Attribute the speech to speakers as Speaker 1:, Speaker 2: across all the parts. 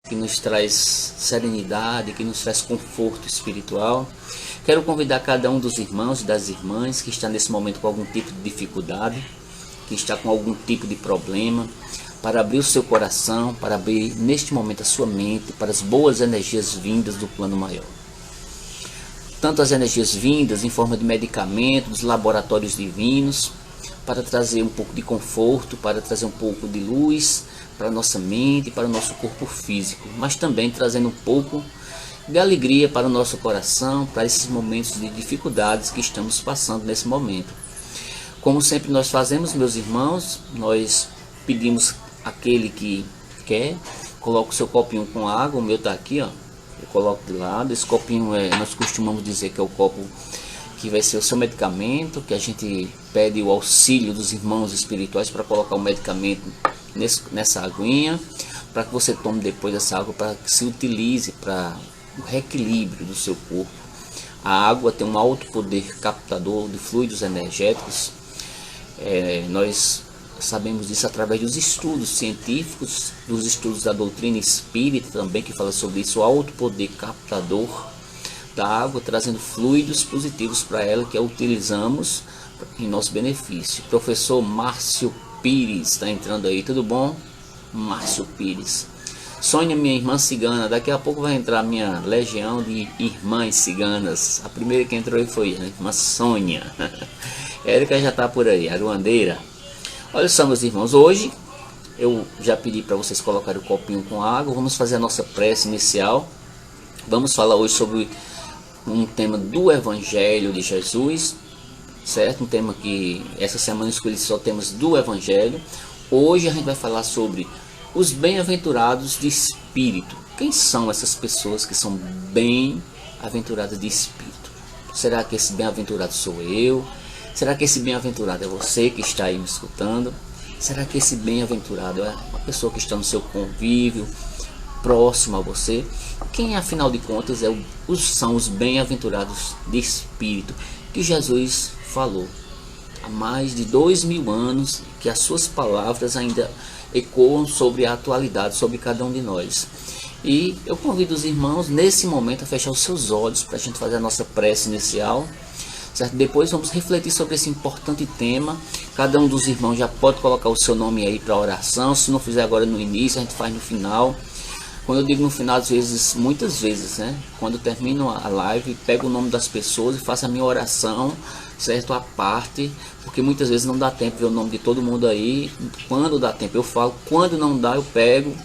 Speaker 1: que nos traz serenidade, que nos traz conforto espiritual. Quero convidar cada um dos irmãos e das irmãs que está nesse momento com algum tipo de dificuldade, que está com algum tipo de problema, para abrir o seu coração, para abrir neste momento a sua mente para as boas energias vindas do plano maior. Tanto as energias vindas em forma de medicamento, dos laboratórios divinos, para trazer um pouco de conforto, para trazer um pouco de luz para a nossa mente, para o nosso corpo físico, mas também trazendo um pouco de alegria para o nosso coração, para esses momentos de dificuldades que estamos passando nesse momento. Como sempre nós fazemos, meus irmãos, nós pedimos aquele que quer, coloca o seu copinho com água, o meu está aqui, ó, eu coloco de lado. Esse copinho nós costumamos dizer que é o copo que vai ser o seu medicamento, que a gente pede o auxílio dos irmãos espirituais para colocar o medicamento nessa aguinha, para que você tome depois essa água, para que se utilize para o reequilíbrio do seu corpo. A água tem um alto poder captador de fluidos energéticos. Nós sabemos disso através dos estudos científicos, dos estudos da doutrina espírita também, que fala sobre isso, o alto poder captador da água, trazendo fluidos positivos para ela, que a utilizamos em nosso benefício. Professor Márcio Pires está entrando aí, tudo bom? Márcio Pires. Sônia, minha irmã cigana, daqui a pouco vai entrar minha legião de irmãs ciganas. A primeira que entrou aí foi a irmã Sônia. Érica já está por aí, a Aruandeira. Olha só, meus irmãos, hoje eu já pedi para vocês colocarem o copinho com água. Vamos fazer a nossa prece inicial. Vamos falar hoje sobre um tema do Evangelho de Jesus, certo? Um tema que essa semana eu escolhi só temas do Evangelho. Hoje a gente vai falar sobre os bem-aventurados de espírito. Quem são essas pessoas que são bem-aventuradas de espírito? Será que esse bem-aventurado sou eu? Será que esse bem-aventurado é você que está aí me escutando? Será que esse bem-aventurado é uma pessoa que está no seu convívio, próximo a você? Quem, afinal de contas, são os bem-aventurados de espírito que Jesus falou há mais de 2000 anos, que as suas palavras ainda ecoam sobre a atualidade, sobre cada um de nós. E eu convido os irmãos nesse momento a fechar os seus olhos para a gente fazer a nossa prece inicial, certo? Depois vamos refletir sobre esse importante tema. Cada um dos irmãos já pode colocar o seu nome aí para a oração. Se não fizer agora no início, a gente faz no final. Quando eu digo no final, às vezes, muitas vezes, né? Quando eu termino a live, pego o nome das pessoas e faço a minha oração, certo? À parte, porque muitas vezes não dá tempo de ver o nome de todo mundo aí. Quando dá tempo eu falo, quando não dá eu pego.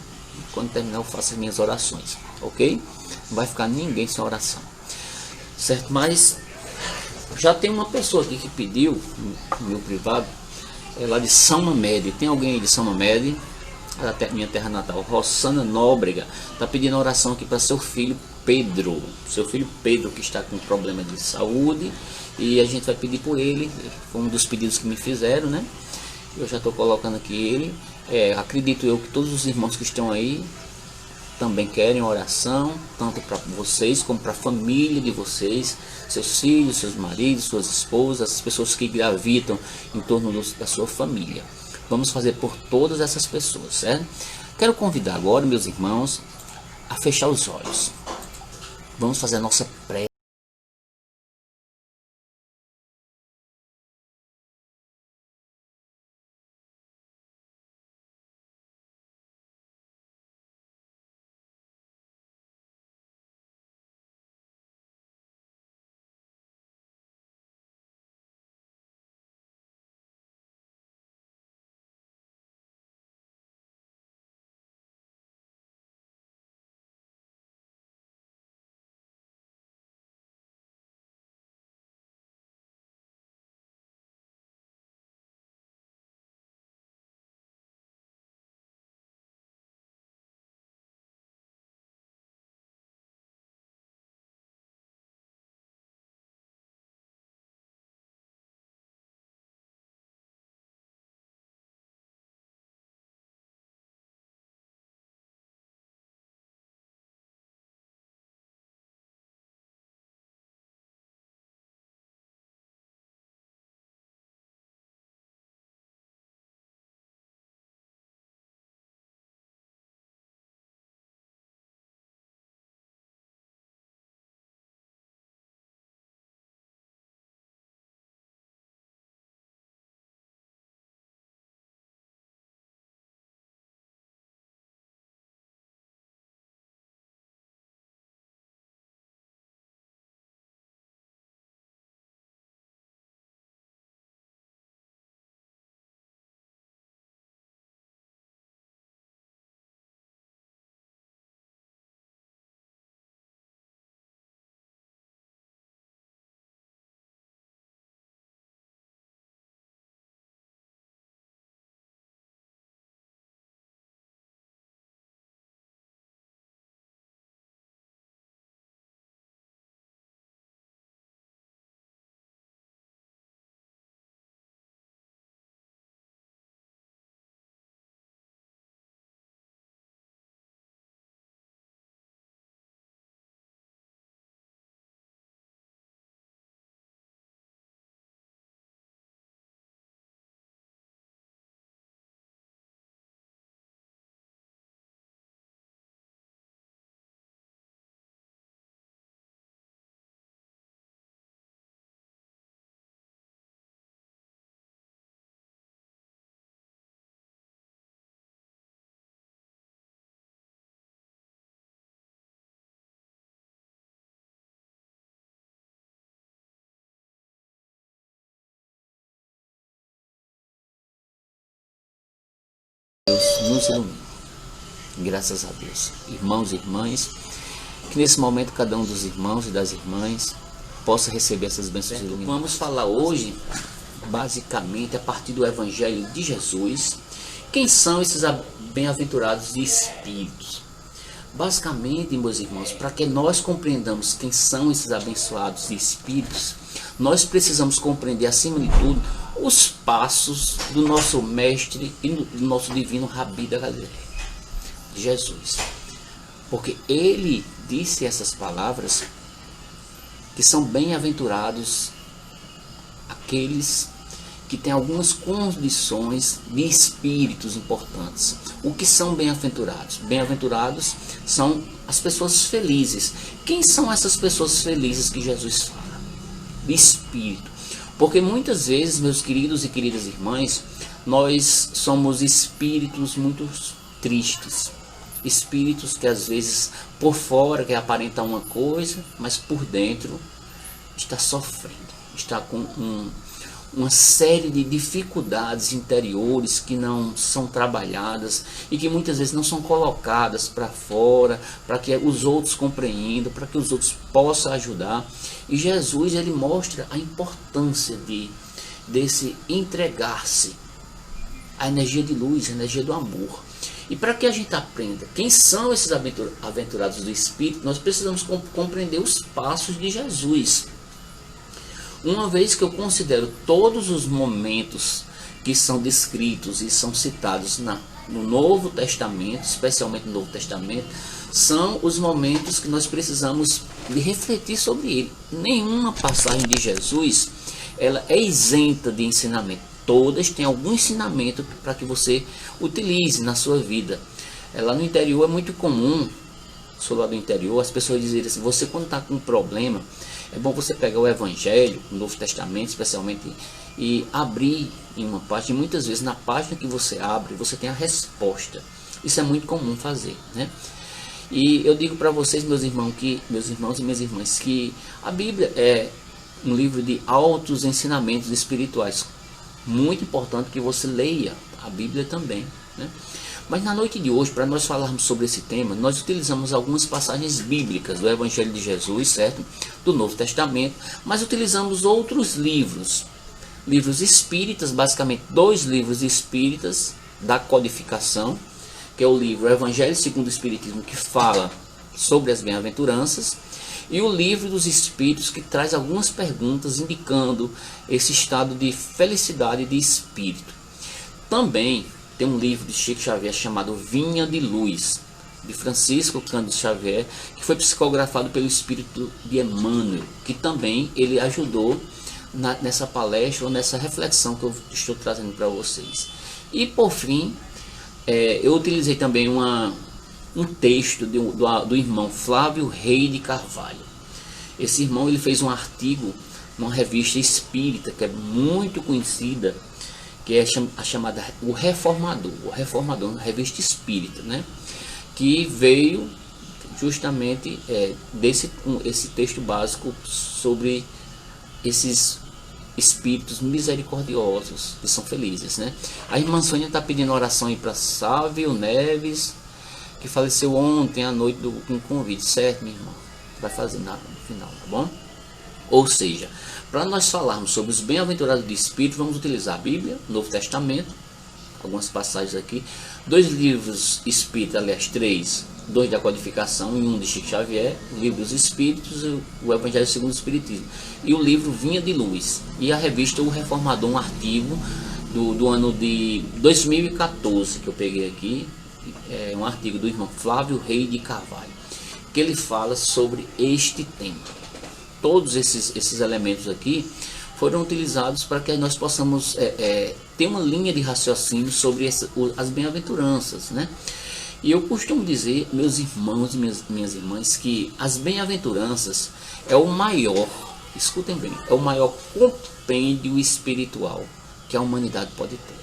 Speaker 1: Quando terminar eu faço as minhas orações, ok? Não vai ficar ninguém sem oração, certo? Mas já tem uma pessoa aqui que pediu no meu privado, é lá de São Mamede. Tem alguém aí de São Mamede? Minha terra natal, Rossana Nóbrega, está pedindo oração aqui para seu filho Pedro, que está com problema de saúde, e a gente vai pedir por ele. Foi um dos pedidos que me fizeram, né? Eu já estou colocando aqui ele. Acredito eu que todos os irmãos que estão aí também querem oração, tanto para vocês como para a família de vocês, seus filhos, seus maridos, suas esposas, as pessoas que gravitam em torno da sua família. Vamos fazer por todas essas pessoas, certo? Quero convidar agora, meus irmãos, a fechar os olhos. Vamos fazer a nossa prece. Deus nos ilumine. Graças a Deus. Irmãos e irmãs, que nesse momento cada um dos irmãos e das irmãs possa receber essas bênçãos iluminadas. Vamos falar hoje, basicamente, a partir do Evangelho de Jesus, quem são esses bem-aventurados de espíritos. Basicamente, meus irmãos, para que nós compreendamos quem são esses abençoados de espíritos, nós precisamos compreender, acima de tudo, os passos do nosso mestre e do nosso divino Rabi da Galileia, Jesus. Porque ele disse essas palavras, que são bem-aventurados aqueles que têm algumas condições de espíritos importantes. O que são bem-aventurados? Bem-aventurados são as pessoas felizes. Quem são essas pessoas felizes que Jesus fala? De espírito. Porque muitas vezes, meus queridos e queridas irmãs, nós somos espíritos muito tristes. Espíritos que às vezes por fora que aparentam uma coisa, mas por dentro está sofrendo, está com uma série de dificuldades interiores que não são trabalhadas e que muitas vezes não são colocadas para fora, para que os outros compreendam, para que os outros possam ajudar. E Jesus, ele mostra a importância desse entregar-se à energia de luz, à energia do amor. E para que a gente aprenda quem são esses aventurados do Espírito, nós precisamos compreender os passos de Jesus. Uma vez que eu considero todos os momentos que são descritos e são citados no Novo Testamento, especialmente no Novo Testamento, são os momentos que nós precisamos de refletir sobre ele. Nenhuma passagem de Jesus ela é isenta de ensinamento. Todas têm algum ensinamento para que você utilize na sua vida. Lá no interior é muito comum, sou lá do interior, as pessoas dizerem assim, você quando está com um problema, é bom você pegar o Evangelho, o Novo Testamento especialmente, e abrir em uma página, e muitas vezes na página que você abre, você tem a resposta. Isso é muito comum fazer, né? E eu digo para vocês, meus irmãos e minhas irmãs, que a Bíblia é um livro de altos ensinamentos espirituais. Muito importante que você leia a Bíblia também, né? Mas na noite de hoje, para nós falarmos sobre esse tema, nós utilizamos algumas passagens bíblicas do Evangelho de Jesus, certo? Do Novo Testamento, mas utilizamos outros livros espíritas, basicamente 2 livros espíritas da codificação, que é o livro Evangelho segundo o Espiritismo, que fala sobre as bem-aventuranças, e o livro dos Espíritos, que traz algumas perguntas indicando esse estado de felicidade de espírito. Também tem um livro de Chico Xavier chamado Vinha de Luz, de Francisco Cândido Xavier, que foi psicografado pelo Espírito de Emmanuel, que também ele ajudou nessa palestra ou nessa reflexão que eu estou trazendo para vocês. E por fim, eu utilizei também um texto do irmão Flávio Rei de Carvalho. Esse irmão ele fez um artigo numa revista espírita que é muito conhecida, que é a chamada O Reformador, uma revista espírita, né? Que veio justamente esse texto básico sobre esses espíritos misericordiosos que são felizes, né? A irmã Sônia está pedindo oração aí para Sávio Neves, que faleceu ontem à noite com um convite, certo, minha irmã? Vai fazer no final, tá bom? Ou seja, para nós falarmos sobre os bem-aventurados de espírito, vamos utilizar a Bíblia, o Novo Testamento, algumas passagens aqui, 2 livros espíritas, aliás 3, 2 da codificação e 1 de Chico Xavier, o livro dos Espíritos, o Evangelho segundo o Espiritismo, e o livro Vinha de Luz, e a revista O Reformador, um artigo do ano de 2014, que eu peguei aqui, um artigo do irmão Flávio Rei de Carvalho, que ele fala sobre este tema. Todos esses elementos aqui foram utilizados para que nós possamos ter uma linha de raciocínio sobre as bem-aventuranças, né? E eu costumo dizer, meus irmãos e minhas irmãs, que as bem-aventuranças é o maior, escutem bem, é o maior compêndio espiritual que a humanidade pode ter.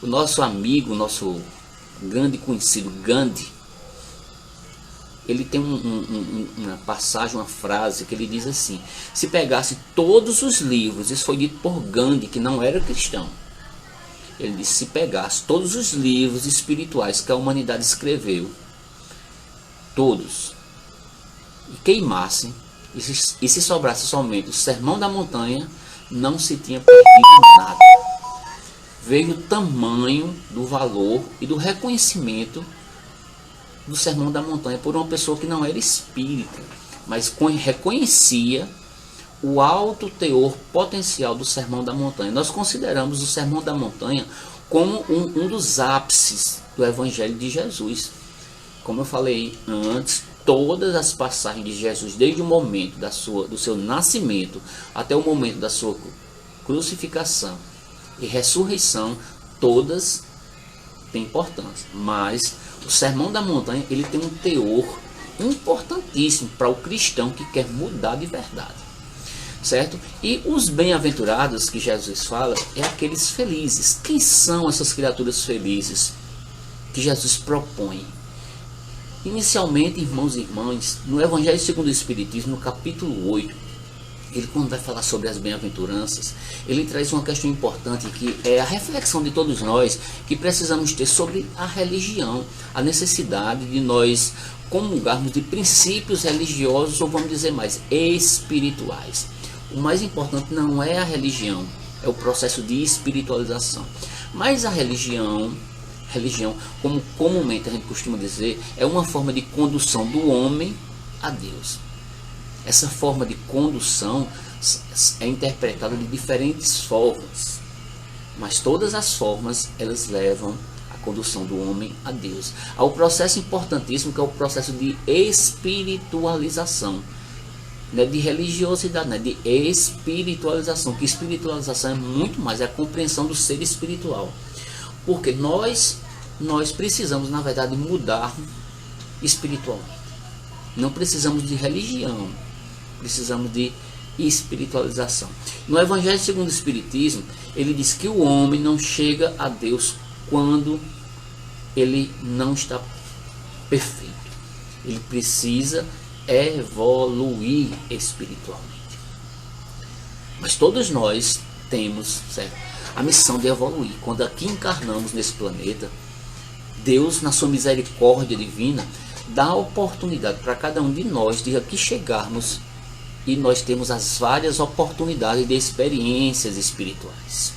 Speaker 1: O nosso amigo, nosso grande conhecido Gandhi, ele tem uma passagem, uma frase que ele diz assim: se pegasse todos os livros, isso foi dito por Gandhi, que não era cristão, Ele disse: se pegasse todos os livros espirituais que a humanidade escreveu, todos, e queimassem, e se sobrasse somente o Sermão da Montanha, não se tinha perdido nada. Veio o tamanho do valor e do reconhecimento do Sermão da Montanha por uma pessoa que não era espírita, mas reconhecia o alto teor potencial do Sermão da Montanha. Nós consideramos o Sermão da Montanha como um dos ápices do Evangelho de Jesus. Como eu falei antes, todas as passagens de Jesus, desde o momento do seu nascimento até o momento da sua crucificação e ressurreição, todas têm importância. Mas o Sermão da Montanha, ele tem um teor importantíssimo para o cristão que quer mudar de verdade. Certo? E os bem-aventurados que Jesus fala é aqueles felizes. Quem são essas criaturas felizes que Jesus propõe? Inicialmente, irmãos e irmãs, no Evangelho segundo o Espiritismo, no capítulo 8, ele, quando vai falar sobre as bem-aventuranças, ele traz uma questão importante, que é a reflexão de todos nós que precisamos ter sobre a religião, a necessidade de nós comungarmos de princípios religiosos, ou vamos dizer mais, espirituais. O mais importante não é a religião, é o processo de espiritualização. Mas a religião, como comumente a gente costuma dizer, é uma forma de condução do homem a Deus. Essa forma de condução é interpretada de diferentes formas, mas todas as formas, elas levam a condução do homem a Deus. Há um processo importantíssimo, que é o processo de espiritualização. Não é de religiosidade, não é de espiritualização, que espiritualização é muito mais, é a compreensão do ser espiritual. Porque nós precisamos, na verdade, mudar espiritualmente. Não precisamos de religião, precisamos de espiritualização. No Evangelho segundo o Espiritismo, ele diz que o homem não chega a Deus quando ele não está perfeito. Ele precisa evoluir espiritualmente. Mas todos nós temos, certo, a missão de evoluir. Quando aqui encarnamos nesse planeta, Deus, na sua misericórdia divina, dá a oportunidade para cada um de nós de aqui chegarmos, e nós temos as várias oportunidades de experiências espirituais.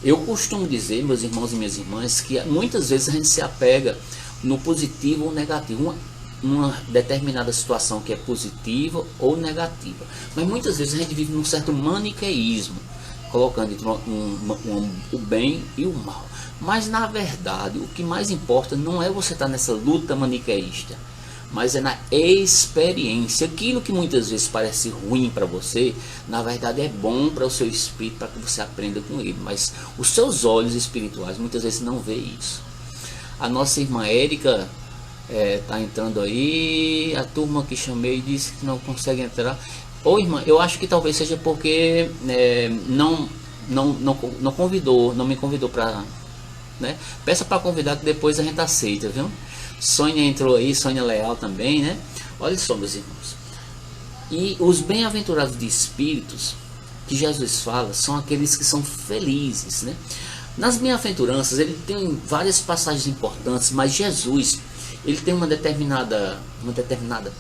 Speaker 1: Eu costumo dizer, meus irmãos e minhas irmãs, que muitas vezes a gente se apega no positivo ou negativo, uma determinada situação que é positiva ou negativa. Mas muitas vezes a gente vive num certo maniqueísmo, colocando entre o bem e o mal. Mas na verdade, o que mais importa não é você estar nessa luta maniqueísta, mas é na experiência. Aquilo que muitas vezes parece ruim para você, na verdade é bom para o seu espírito, para que você aprenda com ele. Mas os seus olhos espirituais muitas vezes não vê isso. A nossa irmã Érica está entrando aí. A turma que chamei disse que não consegue entrar. Ô irmã, eu acho que talvez seja porque não me convidou para, né? Peça para convidar que depois a gente aceita, viu? Sônia entrou aí, Sônia Leal também, né? Olha só, meus irmãos. E os bem-aventurados de espíritos que Jesus fala são aqueles que são felizes, né? Nas bem-aventuranças ele tem várias passagens importantes, mas Jesus, ele tem uma determinada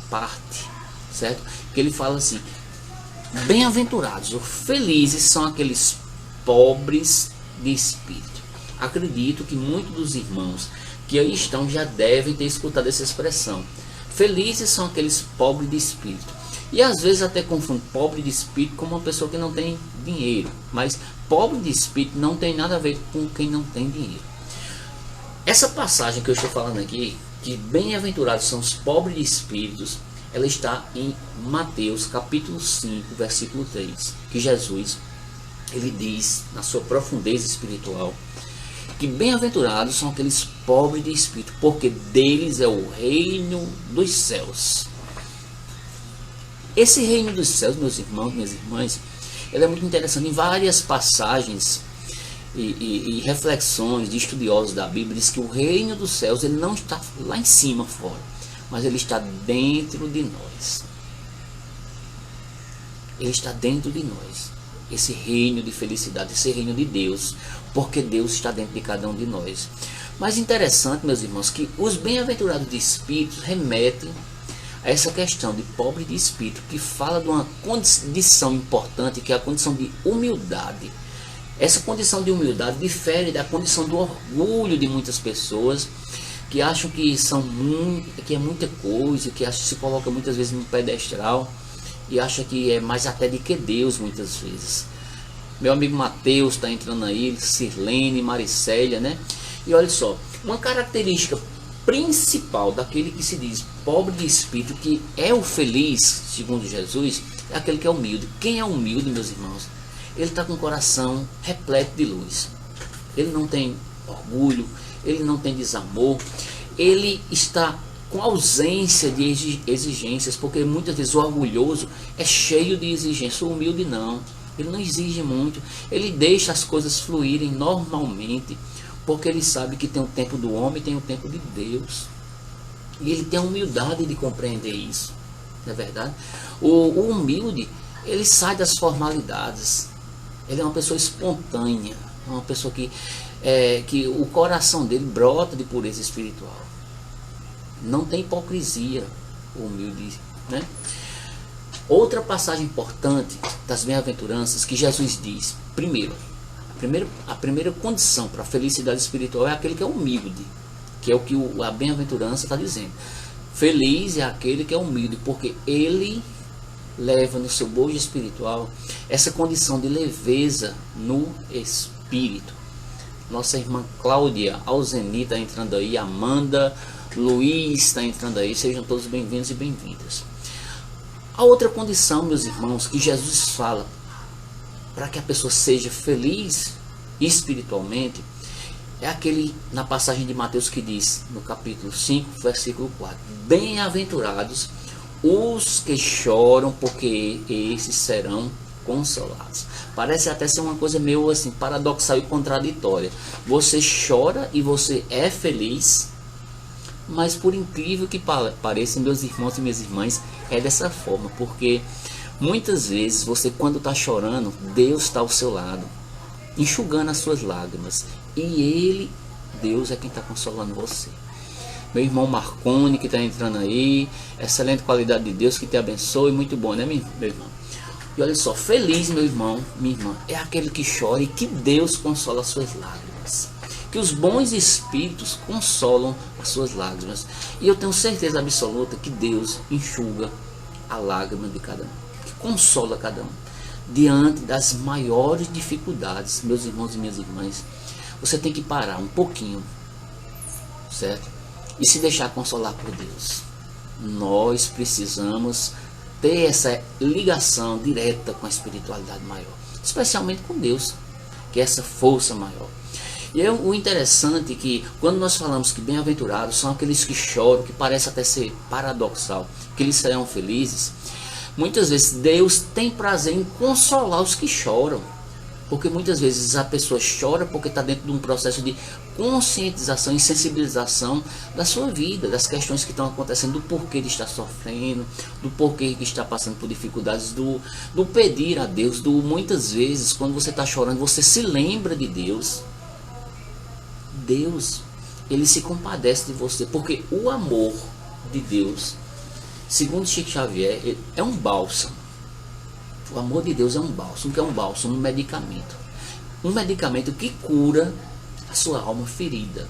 Speaker 1: parte, certo? Que ele fala assim: bem-aventurados ou felizes são aqueles pobres de espírito. Acredito que muitos dos irmãos que aí estão já devem ter escutado essa expressão. Felizes são aqueles pobres de espírito. E às vezes até confunde pobre de espírito com uma pessoa que não tem dinheiro. Mas pobre de espírito não tem nada a ver com quem não tem dinheiro. Essa passagem que eu estou falando aqui, que bem-aventurados são os pobres de espíritos, ela está em Mateus capítulo 5, versículo 3, que Jesus, ele diz, na sua profundeza espiritual, que bem-aventurados são aqueles pobres de espírito, porque deles é o reino dos céus. Esse reino dos céus, meus irmãos, minhas irmãs, ele é muito interessante. Em várias passagens e reflexões de estudiosos da Bíblia, diz que o reino dos céus, ele não está lá em cima, fora, mas ele está dentro de nós. Ele está dentro de nós. esse reino de felicidade, esse reino de Deus, porque Deus está dentro de cada um de nós. Mas interessante, meus irmãos, que os bem-aventurados de espírito remetem a essa questão de pobre de espírito, que fala de uma condição importante, que é a condição de humildade. Essa condição de humildade difere da condição do orgulho de muitas pessoas, que acham que que é muita coisa, que acham que se coloca muitas vezes num pedestal e acha que é mais até do que Deus muitas vezes. Meu amigo Mateus está entrando aí, Sirlene, Maricélia, né? E olha só, uma característica principal daquele que se diz pobre de espírito, que é o feliz, segundo Jesus, é aquele que é humilde. Quem é humilde, meus irmãos? Ele está com o coração repleto de luz. Ele não tem orgulho, ele não tem desamor, ele está com ausência de exigências, porque muitas vezes o orgulhoso é cheio de exigências. O humilde não, ele não exige muito, ele deixa as coisas fluírem normalmente, porque ele sabe que tem o tempo do homem e tem o tempo de Deus, e ele tem a humildade de compreender isso, não é verdade? O humilde, ele sai das formalidades, ele é uma pessoa espontânea, uma pessoa que o coração dele brota de pureza espiritual. Não tem hipocrisia, o humilde, né? Outra passagem importante das bem-aventuranças que Jesus diz, a primeira condição para a felicidade espiritual é aquele que é humilde, que é o que a bem-aventurança está dizendo. Feliz é aquele que é humilde, porque ele leva no seu bojo espiritual essa condição de leveza no espírito. Nossa irmã Cláudia Alzeni está entrando aí, Amanda, Luiz está entrando aí, sejam todos bem-vindos e bem-vindas. A outra condição, meus irmãos, que Jesus fala para que a pessoa seja feliz espiritualmente, é aquele na passagem de Mateus que diz, no capítulo 5, versículo 4, bem-aventurados os que choram, porque esses serão consolados. Parece até ser uma coisa meio assim paradoxal e contraditória. Você chora e você é feliz, mas por incrível que pareça, meus irmãos e minhas irmãs, é dessa forma, porque muitas vezes você, quando está chorando, Deus está ao seu lado, enxugando as suas lágrimas, e Deus é quem está consolando você. Meu irmão Marconi, que está entrando aí, excelente qualidade de Deus, que te abençoe, muito bom, né, meu irmão? E olha só, feliz, meu irmão, minha irmã, é aquele que chora e que Deus consola as suas lágrimas, que os bons espíritos consolam as suas lágrimas, e eu tenho certeza absoluta que Deus enxuga a lágrima de cada um, que consola cada um, diante das maiores dificuldades. Meus irmãos e minhas irmãs, você tem que parar um pouquinho, certo? E se deixar consolar por Deus. Nós precisamos ter essa ligação direta com a espiritualidade maior, especialmente com Deus, que é essa força maior. E o interessante é que quando nós falamos que bem-aventurados são aqueles que choram, que parece até ser paradoxal, que eles serão felizes, muitas vezes Deus tem prazer em consolar os que choram, porque muitas vezes a pessoa chora porque está dentro de um processo de conscientização e sensibilização da sua vida, das questões que estão acontecendo, do porquê ele está sofrendo, do porquê que está passando por dificuldades, do pedir a Deus, muitas vezes quando você está chorando, você se lembra de Deus. Deus, ele se compadece de você, porque o amor de Deus, segundo Chico Xavier, é um bálsamo. O amor de Deus é um bálsamo. O que é um bálsamo? Um medicamento. Um medicamento que cura a sua alma ferida.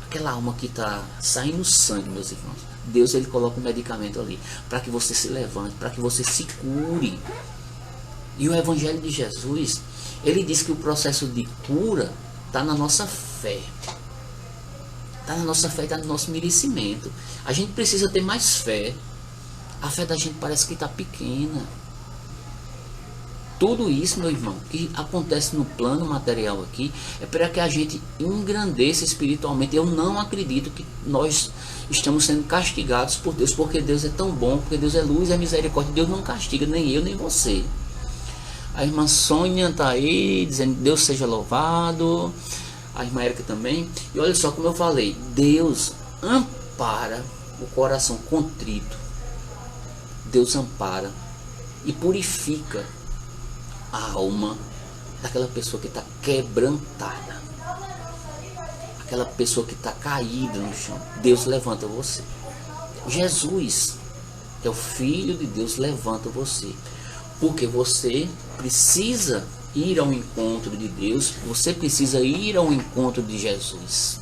Speaker 1: Aquela alma que está saindo sangue, meus irmãos. Deus, ele coloca um medicamento ali, para que você se levante, para que você se cure. E o Evangelho de Jesus, ele diz que o processo de cura está na nossa fé. Está na nossa fé, está no nosso merecimento. A gente precisa ter mais fé. A fé da gente parece que está pequena. Tudo isso, meu irmão, que acontece no plano material aqui, é para que a gente engrandeça espiritualmente. Eu não acredito que nós estamos sendo castigados por Deus, porque Deus é tão bom, porque Deus é luz, é misericórdia. Deus não castiga nem eu, nem você. A irmã Sônia está aí, dizendo Deus seja louvado. A irmã Érica também. E olha só como eu falei, Deus ampara o coração contrito. Deus ampara e purifica a alma daquela pessoa que está quebrantada, aquela pessoa que está caída no chão. Deus levanta você. Jesus, que é o Filho de Deus, levanta você, porque você precisa ir ao encontro de Deus, você precisa ir ao encontro de Jesus.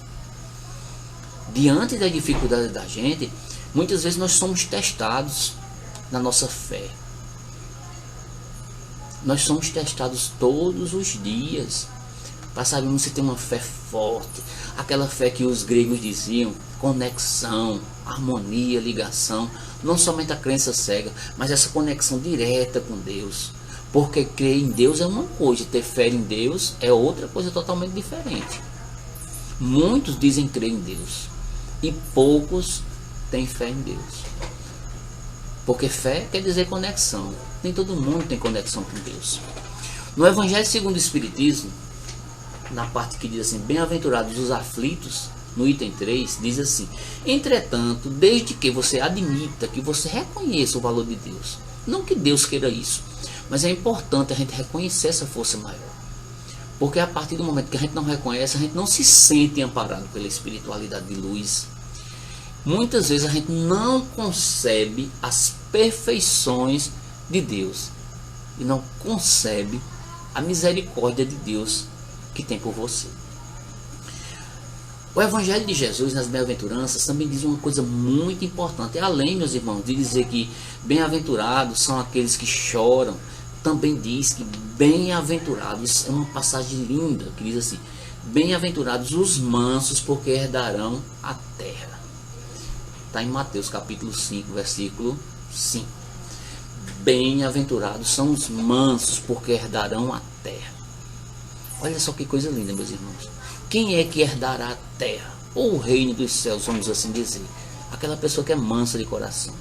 Speaker 1: Diante da dificuldade da gente, muitas vezes nós somos testados na nossa fé. Nós somos testados todos os dias para sabermos se tem uma fé forte, aquela fé que os gregos diziam, conexão, harmonia, ligação, não somente a crença cega, mas essa conexão direta com Deus. Porque crer em Deus é uma coisa, ter fé em Deus é outra coisa totalmente diferente. Muitos dizem crer em Deus e poucos têm fé em Deus. Porque fé quer dizer conexão. Nem todo mundo tem conexão com Deus. No Evangelho segundo o Espiritismo, na parte que diz assim, bem-aventurados os aflitos, no item 3, diz assim: entretanto, desde que você admita, que você reconheça o valor de Deus, não que Deus queira isso, mas é importante a gente reconhecer essa força maior. Porque a partir do momento que a gente não reconhece, a gente não se sente amparado pela espiritualidade de luz. Muitas vezes a gente não concebe as perfeições de Deus e não concebe a misericórdia de Deus que tem por você. O Evangelho de Jesus nas bem-aventuranças também diz uma coisa muito importante. Além, meus irmãos, de dizer que bem-aventurados são aqueles que choram, também diz que bem-aventurados, é uma passagem linda que diz assim: bem-aventurados os mansos, porque herdarão a terra. Está em Mateus capítulo 5, versículo 5. Bem-aventurados são os mansos, porque herdarão a terra. Olha só que coisa linda, meus irmãos. Quem é que herdará a terra? Ou o reino dos céus, vamos assim dizer. Aquela pessoa que é mansa de coração.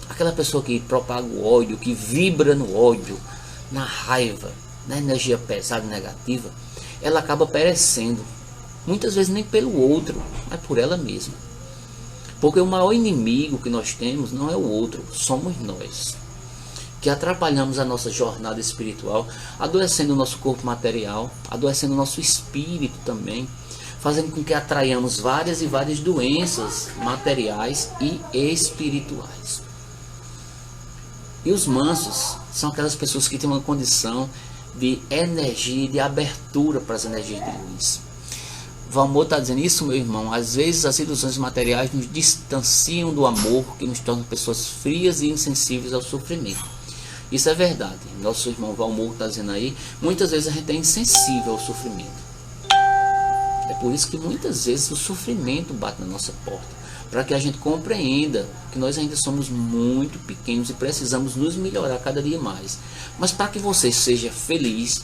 Speaker 1: Aquela pessoa que propaga o ódio, que vibra no ódio, na raiva, na energia pesada e negativa. Ela acaba perecendo. Muitas vezes nem pelo outro, mas por ela mesma. Porque o maior inimigo que nós temos não é o outro, somos nós. Que atrapalhamos a nossa jornada espiritual, adoecendo o nosso corpo material, adoecendo o nosso espírito também, fazendo com que atraiamos várias e várias doenças materiais e espirituais. E os mansos são aquelas pessoas que têm uma condição de energia, de abertura para as energias de luz. Valmor está dizendo isso, meu irmão. Às vezes as ilusões materiais nos distanciam do amor, que nos tornam pessoas frias e insensíveis ao sofrimento. Isso é verdade. Nosso irmão Valmor está dizendo aí, muitas vezes a gente é insensível ao sofrimento. É por isso que muitas vezes o sofrimento bate na nossa porta, para que a gente compreenda que nós ainda somos muito pequenos e precisamos nos melhorar cada dia mais. Mas para que você seja feliz,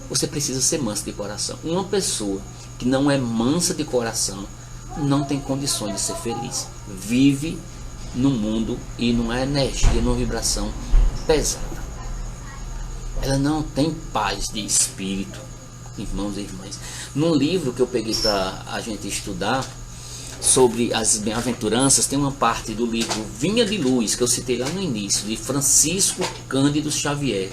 Speaker 1: você precisa ser manso de coração. Uma pessoa que não é mansa de coração não tem condições de ser feliz. Vive no mundo e numa energia, numa vibração pesada. Ela não tem paz de espírito, irmãos e irmãs. Num livro que eu peguei para a gente estudar sobre as bem-aventuranças, tem uma parte do livro Vinha de Luz, que eu citei lá no início, de Francisco Cândido Xavier,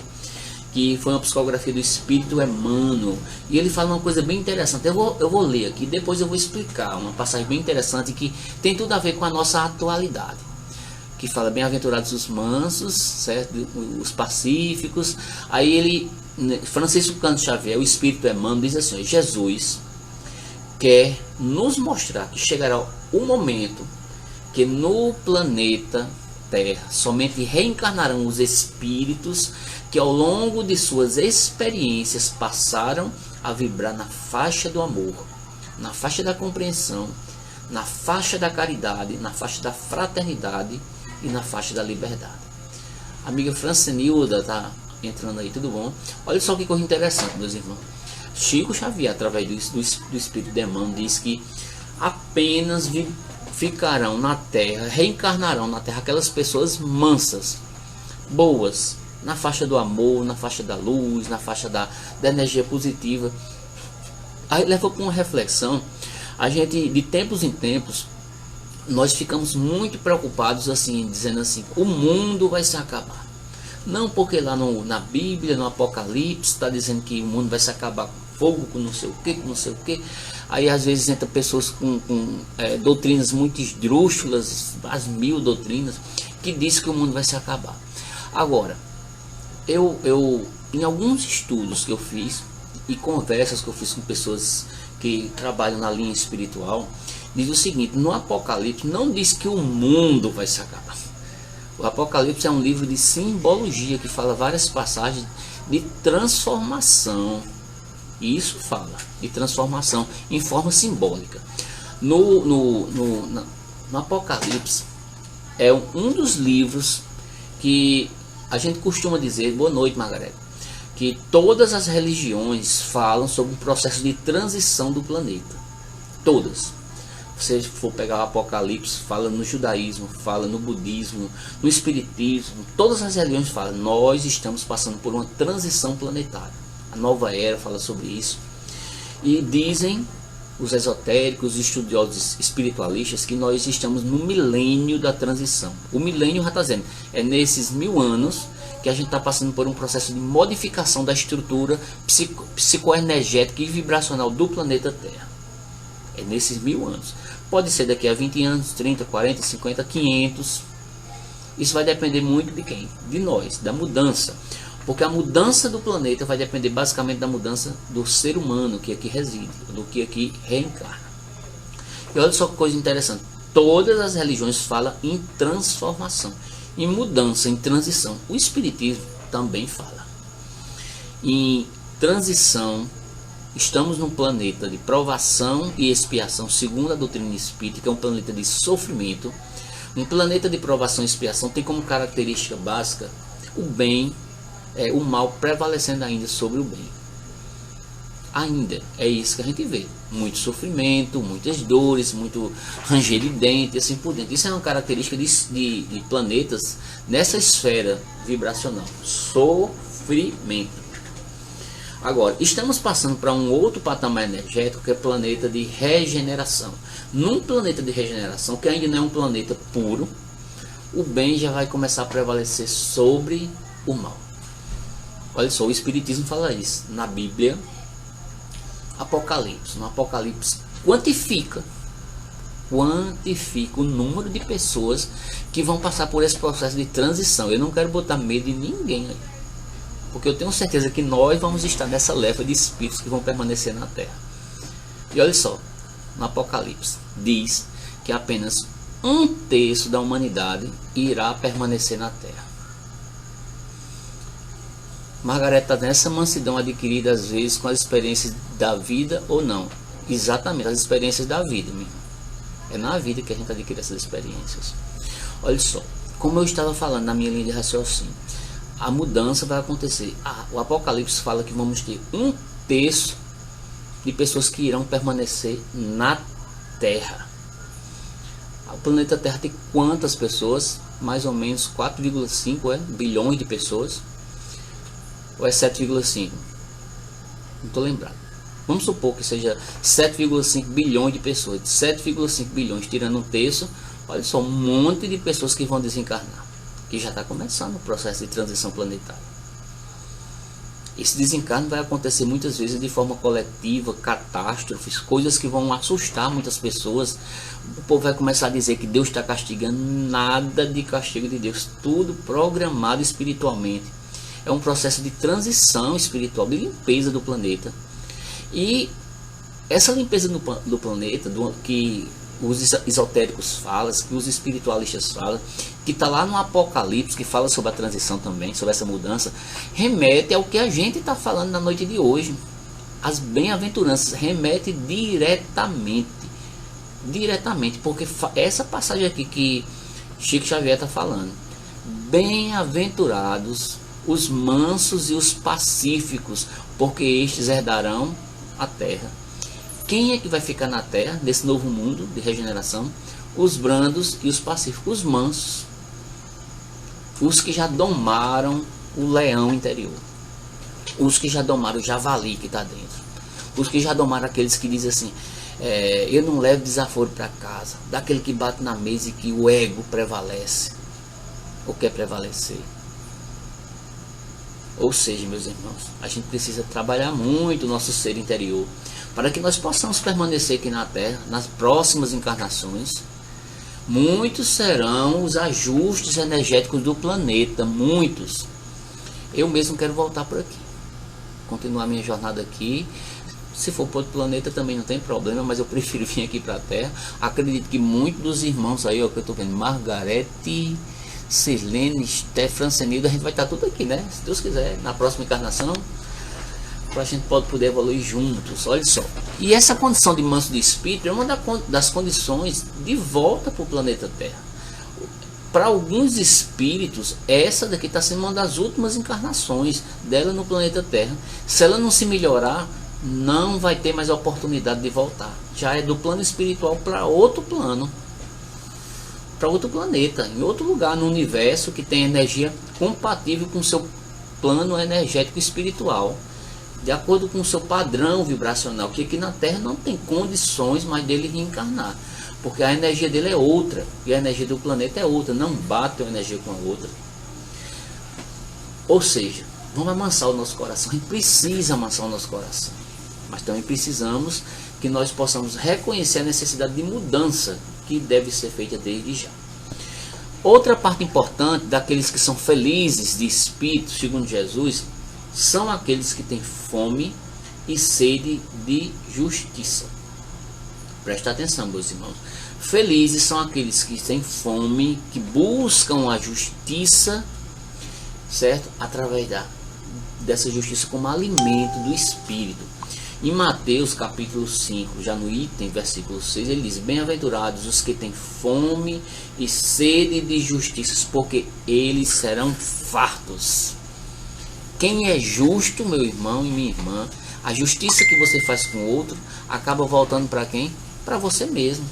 Speaker 1: que foi uma psicografia do Espírito Emmanuel, e ele fala uma coisa bem interessante. Eu vou ler aqui, depois eu vou explicar uma passagem bem interessante que tem tudo a ver com a nossa atualidade, que fala bem-aventurados os mansos, certo? Os pacíficos. Aí ele, Francisco Cândido Xavier, o Espírito Emmanuel, diz assim: Jesus quer nos mostrar que chegará o momento que no planeta Terra somente reencarnarão os espíritos que ao longo de suas experiências passaram a vibrar na faixa do amor, na faixa da compreensão, na faixa da caridade, na faixa da fraternidade e na faixa da liberdade. A amiga Francenilda está entrando aí, tudo bom? Olha só que coisa interessante, meus irmãos. Chico Xavier, através do Espírito de Emmanuel, diz que apenas ficarão na Terra, reencarnarão na Terra aquelas pessoas mansas, boas, na faixa do amor, na faixa da luz, na faixa da energia positiva. Aí leva para uma reflexão. A gente, de tempos em tempos, nós ficamos muito preocupados assim, dizendo assim: o mundo vai se acabar. Não, porque lá na Bíblia, no Apocalipse, está dizendo que o mundo vai se acabar com fogo, com não sei o que, com não sei o que. Aí às vezes entra pessoas com doutrinas muito esdrúxulas, as 1000 doutrinas, que diz que o mundo vai se acabar. Agora, eu em alguns estudos que eu fiz e conversas que eu fiz com pessoas que trabalham na linha espiritual, diz o seguinte: no Apocalipse não diz que o mundo vai se acabar. O Apocalipse é um livro de simbologia que fala várias passagens de transformação. E isso fala de transformação em forma simbólica. No Apocalipse é um dos livros que a gente costuma dizer, boa noite, Margareta, que todas as religiões falam sobre um processo de transição do planeta. Todas. Se você for pegar o Apocalipse, fala no judaísmo, fala no budismo, no espiritismo, todas as religiões falam, nós estamos passando por uma transição planetária. A nova era fala sobre isso. E dizem os esotéricos, os estudiosos espiritualistas, que nós estamos no milênio da transição. O milênio já está dizendo, é nesses 1000 anos que a gente está passando por um processo de modificação da estrutura psicoenergética e vibracional do planeta Terra. É nesses 1000 anos. Pode ser daqui a 20 anos, 30, 40, 50, 500. Isso vai depender muito de quem? De nós, da mudança. Porque a mudança do planeta vai depender basicamente da mudança do ser humano que aqui reside, do que aqui reencarna. E olha só que coisa interessante. Todas as religiões falam em transformação, em mudança, em transição. O Espiritismo também fala. Em transição, estamos num planeta de provação e expiação, segundo a doutrina espírita, que é um planeta de sofrimento. Um planeta de provação e expiação tem como característica básica o bem, o mal prevalecendo ainda sobre o bem. Ainda é isso que a gente vê. Muito sofrimento, muitas dores, muito ranger de dente, assim por dentro. Isso é uma característica de planetas nessa esfera vibracional. Sofrimento. Agora, estamos passando para um outro patamar energético, que é o planeta de regeneração. Num planeta de regeneração, que ainda não é um planeta puro, o bem já vai começar a prevalecer sobre o mal. Olha só, o Espiritismo fala isso. Na Bíblia, Apocalipse. No Apocalipse, quantifica o número de pessoas que vão passar por esse processo de transição. Eu não quero botar medo em ninguém aí, porque eu tenho certeza que nós vamos estar nessa leva de espíritos que vão permanecer na Terra. E olha só, no Apocalipse diz que apenas 1/3 da humanidade irá permanecer na Terra. Margareta está nessa mansidão adquirida às vezes com as experiências da vida ou não. Exatamente, as experiências da vida mesmo. É na vida que a gente adquire essas experiências. Olha só, como eu estava falando na minha linha de raciocínio, a mudança vai acontecer. O Apocalipse fala que vamos ter 1/3 de pessoas que irão permanecer na Terra. O planeta Terra tem quantas pessoas? Mais ou menos 4,5 bilhões de pessoas. Ou é 7,5? Não estou lembrado. Vamos supor que seja 7,5 bilhões de pessoas. 7,5 bilhões tirando 1/3, olha só, um monte de pessoas que vão desencarnar. Que já está começando o processo de transição planetária. Esse desencarne vai acontecer muitas vezes de forma coletiva, catástrofes, coisas que vão assustar muitas pessoas. O povo vai começar a dizer que Deus está castigando. Nada de castigo de Deus, tudo programado espiritualmente. É um processo de transição espiritual, de limpeza do planeta. E essa limpeza do planeta, que os esotéricos falam, que os espiritualistas falam, que está lá no Apocalipse, que fala sobre a transição também, sobre essa mudança, remete ao que a gente está falando na noite de hoje. As bem-aventuranças remete diretamente, porque essa passagem aqui que Chico Xavier está falando, bem-aventurados os mansos e os pacíficos, porque estes herdarão a terra. Quem é que vai ficar na terra, desse novo mundo de regeneração? Os brandos e os pacíficos, os mansos, os que já domaram o leão interior, os que já domaram o javali que está dentro, os que já domaram aqueles que dizem assim, eu não levo desaforo para casa, daquele que bate na mesa e que o ego prevalece, ou quer prevalecer. Ou seja, meus irmãos, a gente precisa trabalhar muito o nosso ser interior para que nós possamos permanecer aqui na Terra, nas próximas encarnações. Muitos serão os ajustes energéticos do planeta, muitos. Eu mesmo quero voltar por aqui, continuar minha jornada aqui. Se for para outro planeta também não tem problema, mas eu prefiro vir aqui para a Terra. Acredito que muitos dos irmãos aí, ó, que eu estou vendo, Margarete, Sirlene, Sté, Francenilda, a gente vai estar tudo aqui, né? Se Deus quiser, na próxima encarnação, para a gente poder evoluir juntos, olha só. E essa condição de manso de espírito é uma das condições de volta para o planeta Terra. Para alguns espíritos, essa daqui está sendo uma das últimas encarnações dela no planeta Terra. Se ela não se melhorar, não vai ter mais a oportunidade de voltar. Já é do plano espiritual para outro plano, para outro planeta, em outro lugar no universo que tem energia compatível com o seu plano energético espiritual, de acordo com o seu padrão vibracional, que aqui na Terra não tem condições mais dele reencarnar, porque a energia dele é outra e a energia do planeta é outra, não bate uma energia com a outra. Ou seja, vamos amansar o nosso coração. A gente precisa amansar o nosso coração, mas também precisamos que nós possamos reconhecer a necessidade de mudança que deve ser feita desde já. Outra parte importante daqueles que são felizes de espírito, segundo Jesus, são aqueles que têm fome e sede de justiça. Presta atenção, meus irmãos. Felizes são aqueles que têm fome, que buscam a justiça, certo? Através dessa justiça como alimento do espírito. Em Mateus capítulo 5, já no item, versículo 6, ele diz: bem-aventurados os que têm fome e sede de justiça, porque eles serão fartos. Quem é justo, meu irmão e minha irmã, a justiça que você faz com o outro, acaba voltando para quem? Para você mesmo.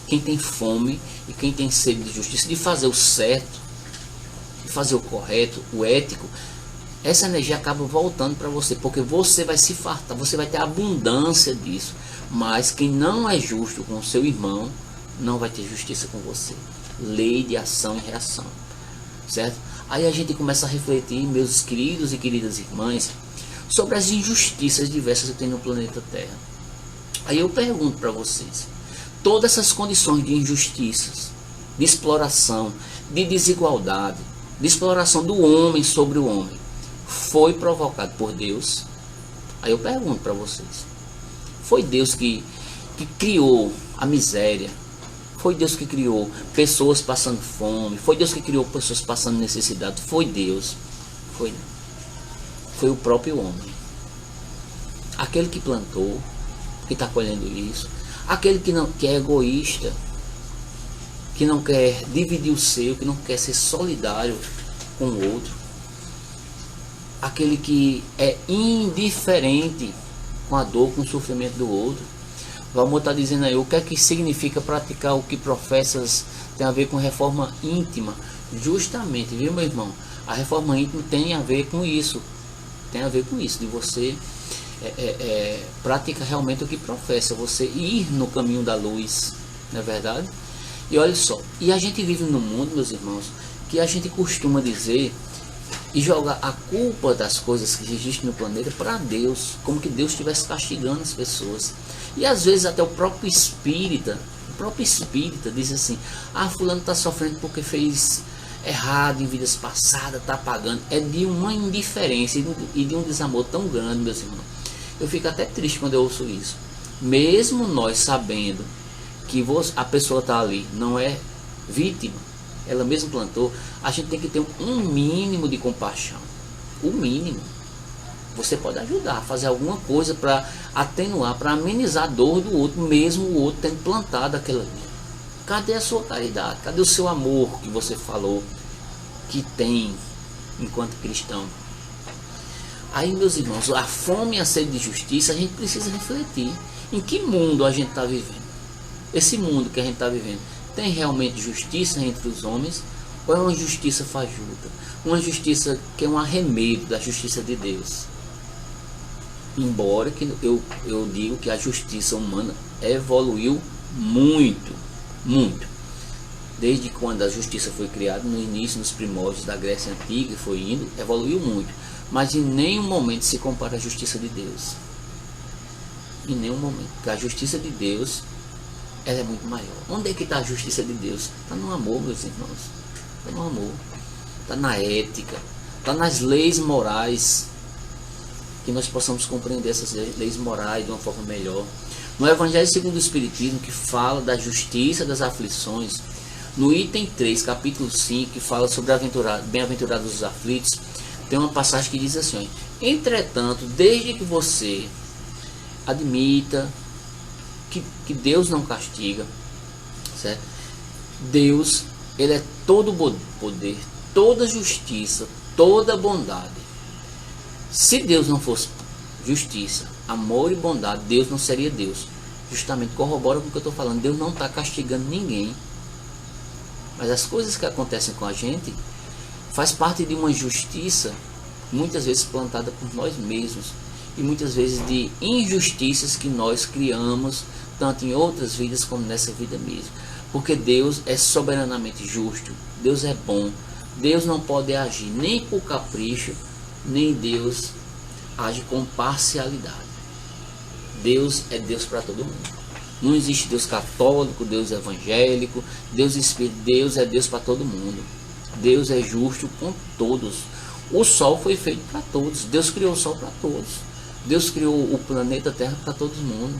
Speaker 1: Quem tem fome e quem tem sede de justiça, de fazer o certo, de fazer o correto, o ético, essa energia acaba voltando para você, porque você vai se fartar, você vai ter abundância disso. Mas quem não é justo com o seu irmão, não vai ter justiça com você. Lei de ação e reação, certo? Aí a gente começa a refletir, meus queridos e queridas irmãs, sobre as injustiças diversas que tem no planeta Terra. Aí eu pergunto para vocês, todas essas condições de injustiças, de exploração, de desigualdade, de exploração do homem sobre o homem, foi provocado por Deus? Aí eu pergunto para vocês, foi Deus que criou a miséria? Foi Deus que criou pessoas passando fome? Foi Deus que criou pessoas passando necessidade? Foi Deus? Foi não. Foi o próprio homem. Aquele que plantou, que está colhendo isso. Aquele que é egoísta, que não quer dividir o seu, que não quer ser solidário com o outro. Aquele que é indiferente com a dor, com o sofrimento do outro. O amor está dizendo aí, o que é que significa praticar o que professas, tem a ver com reforma íntima? Justamente, viu, meu irmão? A reforma íntima tem a ver com isso. Tem a ver com isso, de você praticar realmente o que professa, você ir no caminho da luz, não é verdade? E olha só, e a gente vive num mundo, meus irmãos, que a gente costuma dizer e jogar a culpa das coisas que existem no planeta para Deus, como que Deus estivesse castigando as pessoas. E às vezes até o próprio espírita diz assim: ah, fulano está sofrendo porque fez errado em vidas passadas, está pagando. É de uma indiferença e de um desamor tão grande, meus irmãos. Eu fico até triste quando eu ouço isso. Mesmo nós sabendo que a pessoa está ali, não é vítima, ela mesma plantou, a gente tem que ter um mínimo de compaixão. O mínimo. Você pode ajudar a fazer alguma coisa para atenuar, para amenizar a dor do outro, mesmo o outro tendo plantado aquela ali. Cadê a sua caridade? Cadê o seu amor que você falou que tem enquanto cristão? Aí, meus irmãos, a fome e a sede de justiça, a gente precisa refletir. Em que mundo a gente está vivendo? Esse mundo que a gente está vivendo tem realmente justiça entre os homens? Ou é uma justiça fajuta? Uma justiça que é um arremedo da justiça de Deus? Embora que eu digo que a justiça humana evoluiu muito, muito. Desde quando a justiça foi criada, no início, nos primórdios da Grécia Antiga, foi indo, evoluiu muito. mas em nenhum momento se compara à justiça de Deus. Em nenhum momento. Porque a justiça de Deus, ela é muito maior. Onde é que está a justiça de Deus? Está no amor, meus irmãos. Está no amor. Está na ética. Está nas leis morais. Que nós possamos compreender essas leis morais de uma forma melhor. No Evangelho segundo o Espiritismo, que fala da justiça das aflições, no item 3, capítulo 5, que fala sobre bem-aventurados os aflitos, tem uma passagem que diz assim: entretanto, desde que você admita que Deus não castiga, certo? Deus, ele é todo poder, toda justiça, toda bondade. Se Deus não fosse justiça, amor e bondade, Deus não seria Deus. Justamente corrobora com o que eu estou falando. Deus não está castigando ninguém. Mas as coisas que acontecem com a gente faz parte de uma justiça, muitas vezes plantada por nós mesmos. E muitas vezes de injustiças que nós criamos, tanto em outras vidas como nessa vida mesmo. Porque Deus é soberanamente justo. Deus é bom. Deus não pode agir nem por capricho, nem Deus age com parcialidade. Deus é Deus para todo mundo. Não existe Deus católico, Deus evangélico, Deus espírito. Deus é Deus para todo mundo. Deus é justo com todos. O sol foi feito para todos. Deus criou o sol para todos. Deus criou o planeta Terra para todo mundo.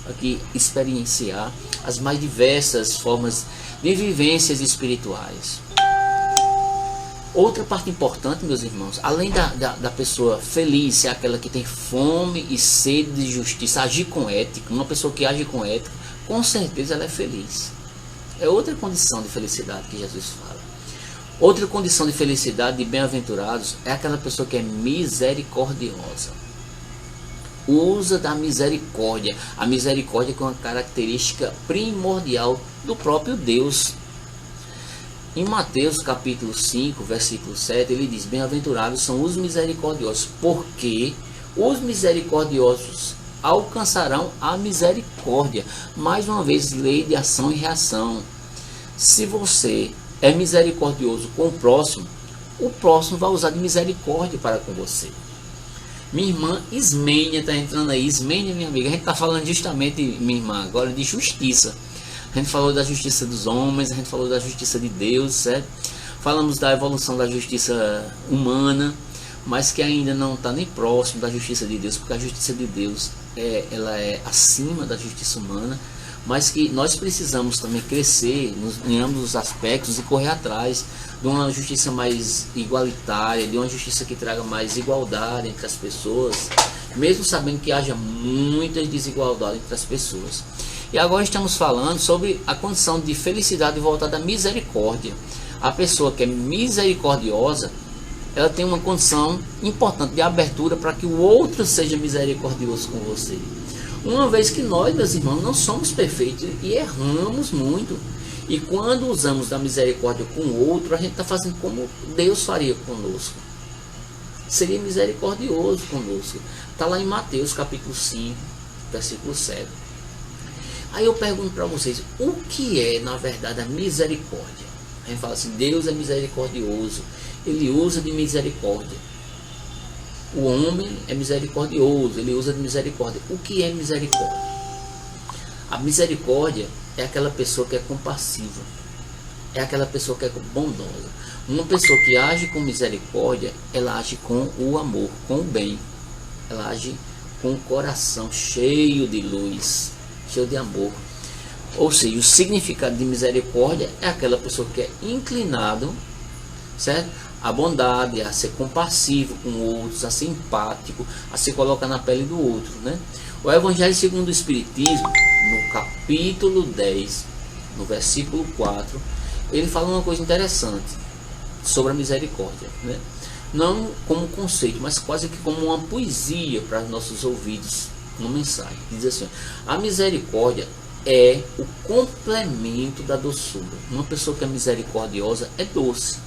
Speaker 1: Aqui experienciar as mais diversas formas de vivências espirituais. Outra parte importante, meus irmãos, além da pessoa feliz, ser aquela que tem fome e sede de justiça, agir com ética, uma pessoa que age com ética, com certeza ela é feliz. É outra condição de felicidade que Jesus fala. Outra condição de felicidade, de bem-aventurados, é aquela pessoa que é misericordiosa. Usa da misericórdia. A misericórdia é uma característica primordial do próprio Deus. Em Mateus capítulo 5, versículo 7, ele diz: bem-aventurados são os misericordiosos, porque os misericordiosos alcançarão a misericórdia. Mais uma vez, lei de ação e reação. Se você é misericordioso com o próximo vai usar de misericórdia para com você. Minha irmã Ismênia está entrando aí. Ismênia, minha amiga, a gente está falando justamente, minha irmã, agora de justiça. A gente falou da justiça dos homens, a gente falou da justiça de Deus, certo? Falamos da evolução da justiça humana, mas que ainda não está nem próximo da justiça de Deus, porque a justiça de Deus ela é acima da justiça humana, mas que nós precisamos também crescer em ambos os aspectos e correr atrás de uma justiça mais igualitária, de uma justiça que traga mais igualdade entre as pessoas, mesmo sabendo que haja muita desigualdade entre as pessoas. E agora estamos falando sobre a condição de felicidade voltada à misericórdia. A pessoa que é misericordiosa, ela tem uma condição importante de abertura para que o outro seja misericordioso com você. Uma vez que nós, meus irmãos, não somos perfeitos e erramos muito. E quando usamos da misericórdia com o outro, a gente está fazendo como Deus faria conosco. Seria misericordioso conosco. Está lá em Mateus capítulo 5, versículo 7. Aí eu pergunto para vocês, o que é na verdade a misericórdia? A gente fala assim, Deus é misericordioso, Ele usa de misericórdia. O homem é misericordioso, ele usa de misericórdia. O que é misericórdia? A misericórdia é aquela pessoa que é compassiva, é aquela pessoa que é bondosa. Uma pessoa que age com misericórdia, ela age com o amor, com o bem. Ela age com o coração cheio de luz, cheio de amor. Ou seja, o significado de misericórdia é aquela pessoa que é inclinado, certo? A bondade, a ser compassivo com outros, a ser empático, a se colocar na pele do outro, né? O Evangelho segundo o Espiritismo, no capítulo 10, no versículo 4, ele fala uma coisa interessante sobre a misericórdia, né? Não como conceito, mas quase que como uma poesia para os nossos ouvidos, uma mensagem. Diz assim: a misericórdia é o complemento da doçura. Uma pessoa que é misericordiosa é doce.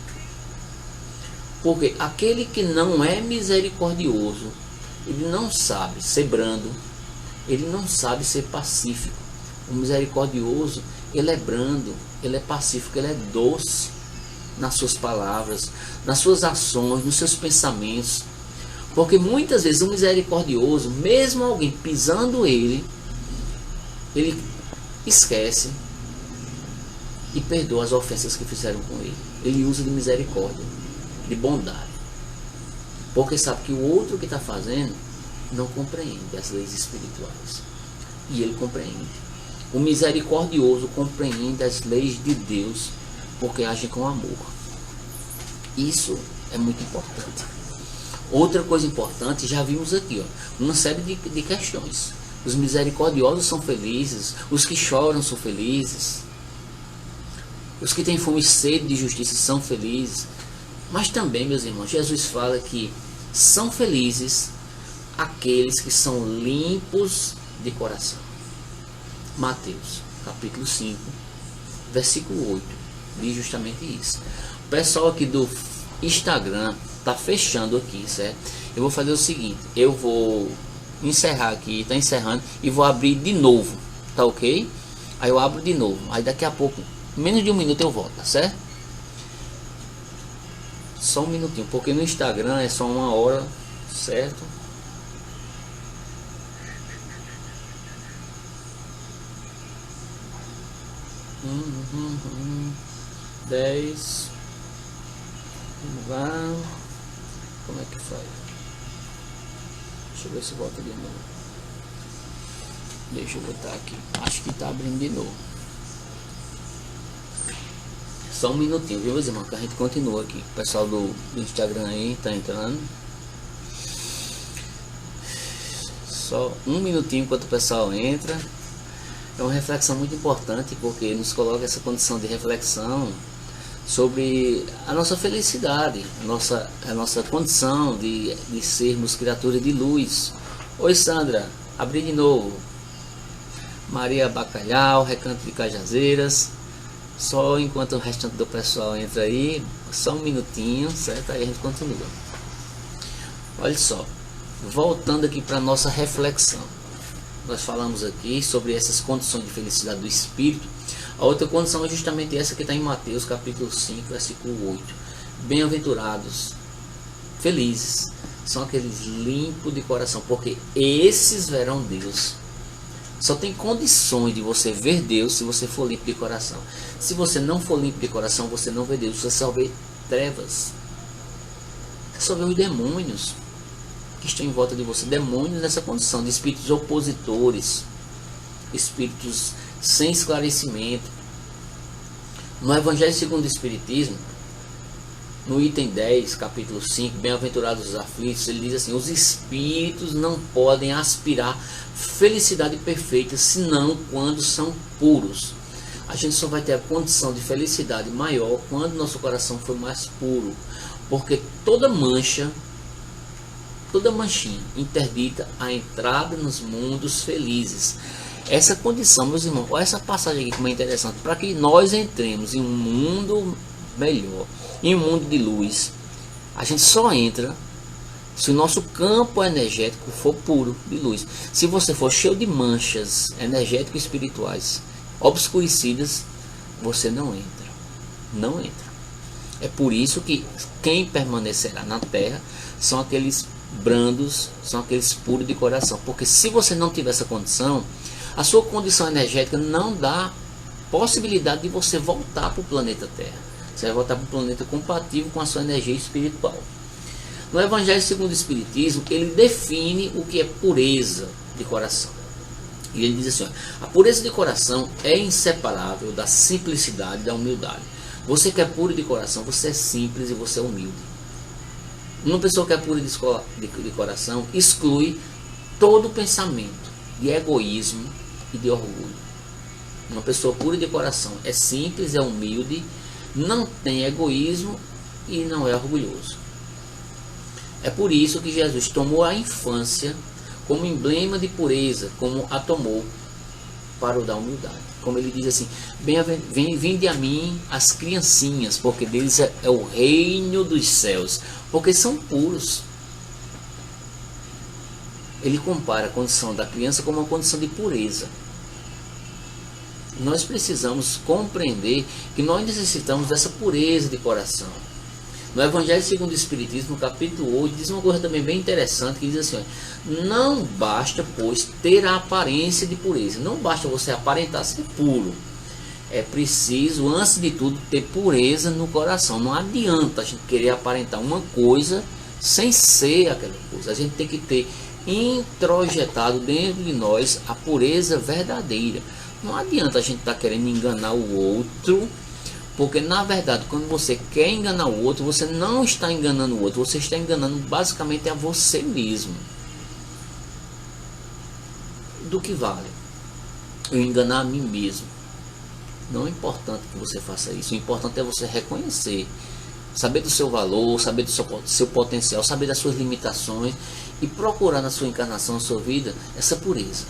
Speaker 1: Porque aquele que não é misericordioso, ele não sabe ser brando, ele não sabe ser pacífico. O misericordioso, ele é brando, ele é pacífico, ele é doce nas suas palavras, nas suas ações, nos seus pensamentos. Porque muitas vezes o misericordioso, mesmo alguém pisando ele esquece e perdoa as ofensas que fizeram com ele. Ele usa de misericórdia, de bondade, porque sabe que o outro que está fazendo não compreende as leis espirituais, e ele compreende. O misericordioso compreende as leis de Deus, porque age com amor. Isso é muito importante. Outra coisa importante, já vimos aqui, uma série de questões. Os misericordiosos são felizes, os que choram são felizes, os que têm fome e sede de justiça são felizes. Mas também, meus irmãos, Jesus fala que são felizes aqueles que são limpos de coração. Mateus, capítulo 5, versículo 8, diz justamente isso. O pessoal aqui do Instagram está fechando aqui, certo? Eu vou fazer o seguinte, eu vou encerrar aqui, está encerrando, e vou abrir de novo, tá ok? Aí eu abro de novo, aí daqui a pouco, menos de um minuto eu volto, tá certo? Só um minutinho, porque no Instagram é só 1 hora, certo? Dez. Vamos lá. Como é que faz? Deixa eu ver se volta de novo. Deixa eu botar aqui. Acho que tá abrindo de novo. Só um minutinho, viu, meus irmãos? Que a gente continua aqui. O pessoal do Instagram aí tá entrando. Só um minutinho enquanto o pessoal entra. É uma reflexão muito importante, porque nos coloca essa condição de reflexão sobre a nossa felicidade, a nossa condição de sermos criaturas de luz. Oi, Sandra, abri de novo. Maria Bacalhau, Recanto de Cajazeiras. Só enquanto o restante do pessoal entra aí, só um minutinho, certo? Aí a gente continua. Olha só, voltando aqui para nossa reflexão. Nós falamos aqui sobre essas condições de felicidade do Espírito. A outra condição é justamente essa que está em Mateus capítulo 5, versículo 8. Bem-aventurados, felizes, são aqueles limpos de coração, porque esses verão Deus. Só tem condições de você ver Deus se você for limpo de coração. Se você não for limpo de coração, você não vê Deus, você só vê trevas. Você só vê os demônios que estão em volta de você, demônios nessa condição de espíritos opositores, espíritos sem esclarecimento. No Evangelho segundo o Espiritismo, no item 10, capítulo 5, bem-aventurados os aflitos, ele diz assim: os espíritos não podem aspirar felicidade perfeita senão quando são puros. A gente só vai ter a condição de felicidade maior quando nosso coração for mais puro, porque toda manchinha interdita a entrada nos mundos felizes. Essa condição, meus irmãos, olha essa passagem aqui como é interessante, para que nós entremos em um mundo melhor, em um mundo de luz. A gente só entra se o nosso campo energético for puro de luz. Se você for cheio de manchas energéticas e espirituais obscurecidas, você não entra. Não entra. É por isso que quem permanecerá na terra são aqueles brandos, são aqueles puros de coração. Porque se você não tiver essa condição, a sua condição energética não dá possibilidade de você voltar para o planeta Terra. Você vai voltar para o planeta compatível com a sua energia espiritual. No Evangelho segundo o Espiritismo, ele define o que é pureza de coração. E ele diz assim: ó, a pureza de coração é inseparável da simplicidade e da humildade. Você que é puro de coração, você é simples e você é humilde. Uma pessoa que é pura de coração exclui todo pensamento de egoísmo e de orgulho. Uma pessoa pura de coração é simples, é humilde, não tem egoísmo e não é orgulhoso. É por isso que Jesus tomou a infância como emblema de pureza, como a tomou para o da humildade. Como ele diz assim: vinde a mim as criancinhas, porque deles é o reino dos céus, porque são puros. Ele compara a condição da criança como uma condição de pureza. Nós precisamos compreender que nós necessitamos dessa pureza de coração. No Evangelho segundo o Espiritismo, no capítulo 8, diz uma coisa também bem interessante, que diz assim, ó, não basta, pois, ter a aparência de pureza. Não basta você aparentar ser puro. É preciso, antes de tudo, ter pureza no coração. Não adianta a gente querer aparentar uma coisa sem ser aquela coisa. A gente tem que ter introjetado dentro de nós a pureza verdadeira. Não adianta a gente estar querendo enganar o outro, porque na verdade, quando você quer enganar o outro, você não está enganando o outro, você está enganando basicamente a você mesmo. Do que vale eu enganar a mim mesmo? Não é importante que você faça isso. O importante é você reconhecer, saber do seu valor, saber do seu potencial, saber das suas limitações e procurar na sua encarnação, na sua vida, essa pureza.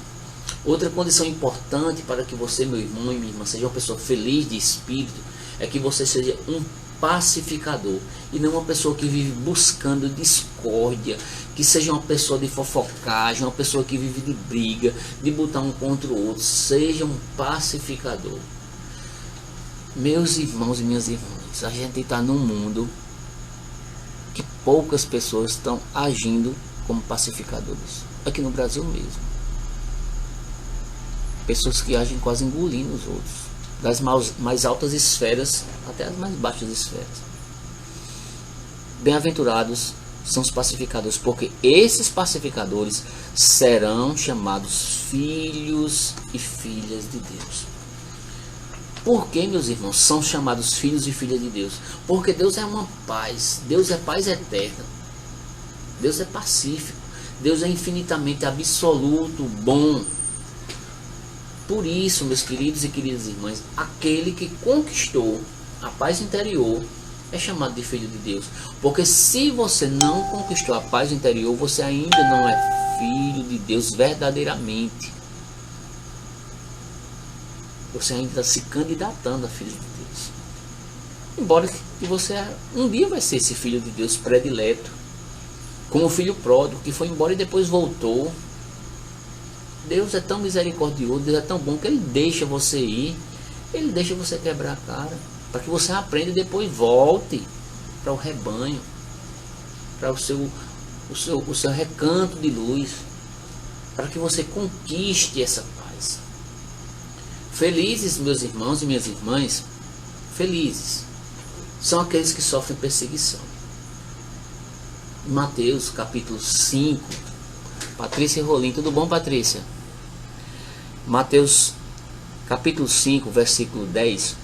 Speaker 1: Outra condição importante para que você, meu irmão e minha irmã, seja uma pessoa feliz de espírito, é que você seja um pacificador e não uma pessoa que vive buscando discórdia, que seja uma pessoa de fofocagem, uma pessoa que vive de briga, de botar um contra o outro. Seja um pacificador. Meus irmãos e minhas irmãs, a gente está num mundo que poucas pessoas estão agindo como pacificadores. Aqui no Brasil mesmo. Pessoas que agem quase engolindo os outros. Das mais altas esferas até as mais baixas esferas. Bem-aventurados são os pacificadores, porque esses pacificadores serão chamados filhos e filhas de Deus. Por que, meus irmãos, são chamados filhos e filhas de Deus? Porque Deus é uma paz. Deus é paz eterna. Deus é pacífico. Deus é infinitamente absoluto, bom. Por isso, meus queridos e queridas irmãs, aquele que conquistou a paz interior é chamado de filho de Deus. Porque se você não conquistou a paz interior, você ainda não é filho de Deus verdadeiramente. Você ainda está se candidatando a filho de Deus. Embora que você um dia vai ser esse filho de Deus predileto. Como o filho pródigo que foi embora e depois voltou. Deus é tão misericordioso, Deus é tão bom que Ele deixa você ir. Ele deixa você quebrar a cara. Para que você aprenda e depois volte para o rebanho. Para o seu recanto de luz. Para que você conquiste essa paz. Felizes, meus irmãos e minhas irmãs, felizes são aqueles que sofrem perseguição. Em Mateus capítulo 5, Patrícia Rolim, tudo bom, Patrícia? Mateus capítulo 5, versículo 10,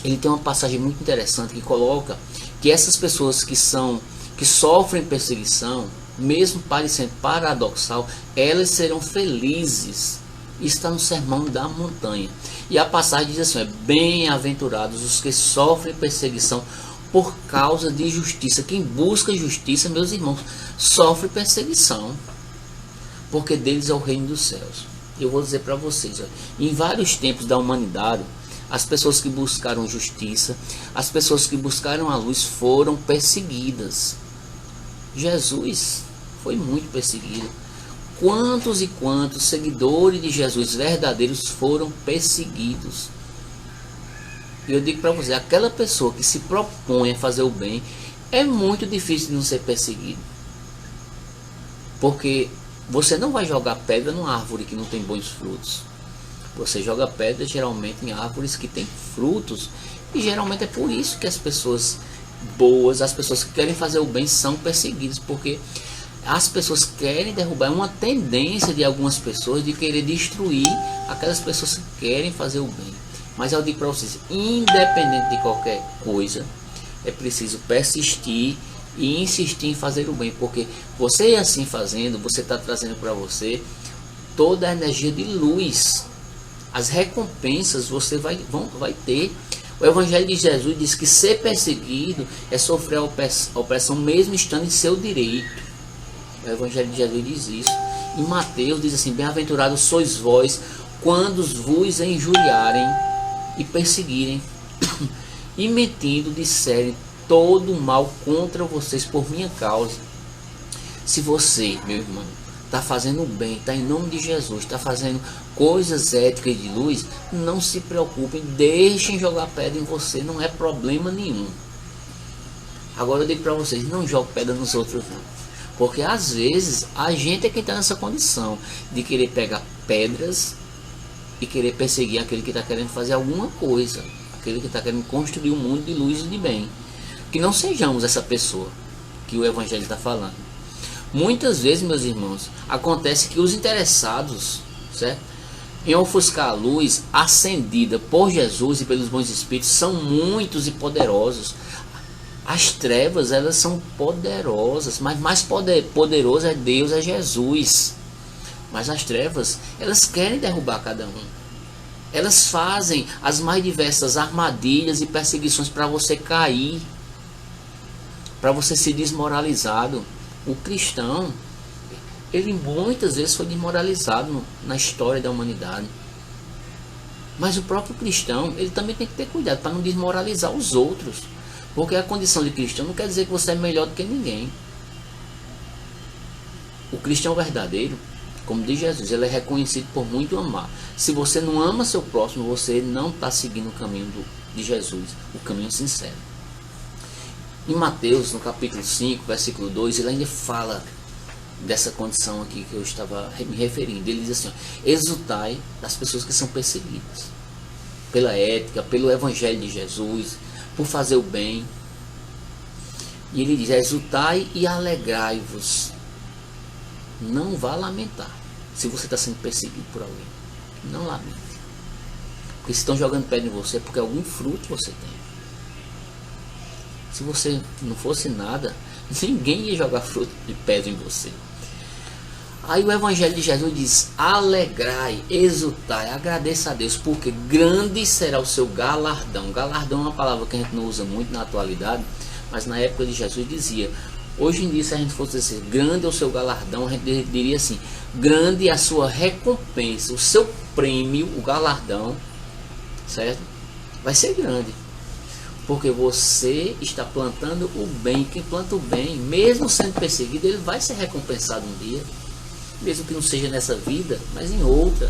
Speaker 1: ele tem uma passagem muito interessante que coloca que essas pessoas que sofrem perseguição, mesmo parecendo paradoxal, elas serão felizes. Está no Sermão da Montanha. E a passagem diz assim: bem-aventurados os que sofrem perseguição por causa de justiça. Quem busca justiça, meus irmãos, sofre perseguição, porque deles é o reino dos céus. Eu vou dizer para vocês, em vários tempos da humanidade, as pessoas que buscaram justiça, as pessoas que buscaram a luz foram perseguidas. Jesus foi muito perseguido. Quantos e quantos seguidores de Jesus verdadeiros foram perseguidos? E eu digo para você, aquela pessoa que se propõe a fazer o bem, é muito difícil de não ser perseguido. Porque você não vai jogar pedra numa árvore que não tem bons frutos. Você joga pedra geralmente em árvores que têm frutos. E geralmente é por isso que as pessoas boas, as pessoas que querem fazer o bem são perseguidas. Porque as pessoas querem derrubar, é uma tendência de algumas pessoas de querer destruir aquelas pessoas que querem fazer o bem. Mas eu digo para vocês, independente de qualquer coisa, é preciso persistir e insistir em fazer o bem, porque você assim fazendo, você está trazendo para você toda a energia de luz. As recompensas você vai ter. O Evangelho de Jesus diz que ser perseguido é sofrer a opressão mesmo estando em seu direito. O Evangelho de Jesus diz isso. Em Mateus diz assim: bem-aventurados sois vós quando vos injuriarem e perseguirem e mentindo disserem todo o mal contra vocês por minha causa. Se você, meu irmão, está fazendo o bem, está em nome de Jesus, está fazendo coisas éticas de luz, não se preocupem, deixem jogar pedra em você, não é problema nenhum. Agora eu digo para vocês, não jogue pedra nos outros não. Porque às vezes a gente é quem está nessa condição de querer pegar pedras e querer perseguir aquele que está querendo fazer alguma coisa, aquele que está querendo construir um mundo de luz e de bem. Que não sejamos essa pessoa que o Evangelho está falando. Muitas vezes, meus irmãos, acontece que os interessados, certo, em ofuscar a luz acendida por Jesus e pelos bons espíritos são muitos e poderosos. As trevas, elas são poderosas, mas mais poderoso é Deus, é Jesus. Mas as trevas, elas querem derrubar cada um. Elas fazem as mais diversas armadilhas e perseguições para você cair, para você ser desmoralizado. O cristão, ele muitas vezes foi desmoralizado na história da humanidade. Mas o próprio cristão, ele também tem que ter cuidado para não desmoralizar os outros. Porque a condição de cristão não quer dizer que você é melhor do que ninguém. O cristão verdadeiro, como diz Jesus, ele é reconhecido por muito amar. Se você não ama seu próximo, você não está seguindo o caminho de Jesus, o caminho sincero. Em Mateus, no capítulo 5, versículo 2, ele ainda fala dessa condição aqui que eu estava me referindo. Ele diz assim, ó, exultai das pessoas que são perseguidas pela ética, pelo Evangelho de Jesus, por fazer o bem. E ele diz, exultai e alegrai-vos. Não vá lamentar se você está sendo perseguido por alguém. Não lamente. Porque se estão jogando pedra em você é porque algum fruto você tem. Se você não fosse nada, ninguém ia jogar fruto de pedra em você. Aí o Evangelho de Jesus diz, alegrai, exultai, agradeça a Deus, porque grande será o seu galardão. Galardão é uma palavra que a gente não usa muito na atualidade, mas na época de Jesus dizia. Hoje em dia, se a gente fosse dizer grande é o seu galardão, a gente diria assim, grande é a sua recompensa, o seu prêmio, o galardão, certo? Vai ser grande. Porque você está plantando o bem. Quem planta o bem, mesmo sendo perseguido, ele vai ser recompensado um dia. Mesmo que não seja nessa vida, mas em outra.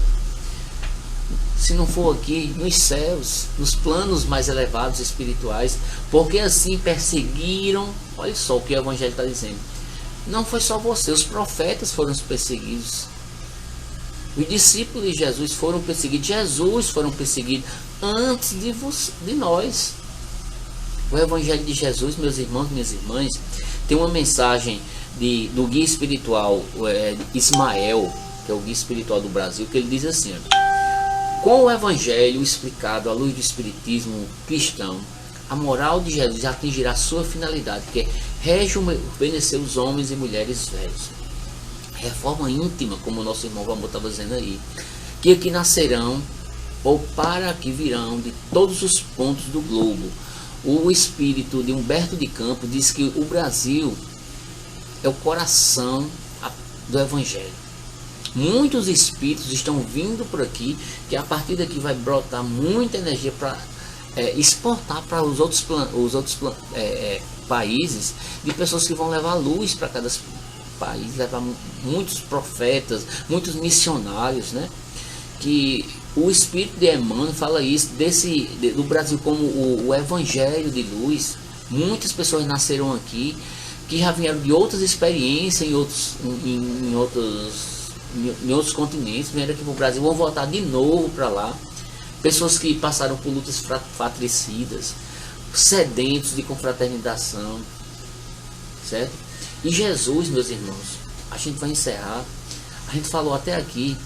Speaker 1: Se não for aqui, nos céus, nos planos mais elevados espirituais. Porque assim perseguiram. Olha só o que o Evangelho está dizendo. Não foi só você, os profetas foram perseguidos. Os discípulos de Jesus foram perseguidos. Jesus foram perseguidos antes de nós. O Evangelho de Jesus, meus irmãos e minhas irmãs, tem uma mensagem do guia espiritual Ismael, que é o guia espiritual do Brasil, que ele diz assim, com o Evangelho explicado à luz do Espiritismo cristão, a moral de Jesus atingirá sua finalidade, que é rejuvenescer os homens e mulheres velhos. Reforma íntima, como o nosso irmão Valmor estava dizendo aí, que aqui nascerão ou para aqui virão de todos os pontos do globo. O espírito de Humberto de Campos diz que o Brasil é o coração do Evangelho. Muitos espíritos estão vindo por aqui, que a partir daqui vai brotar muita energia para exportar para os outros países, de pessoas que vão levar luz para cada país, levar muitos profetas, muitos missionários, né? Que o Espírito de Emmanuel fala isso do Brasil como o Evangelho de luz. Muitas pessoas nasceram aqui que já vieram de outras experiências em outros continentes, vieram aqui para o Brasil, vão voltar de novo para lá. Pessoas que passaram por lutas fratricidas, sedentos de confraternização, certo? E Jesus, meus irmãos, a gente vai encerrar. A gente falou até aqui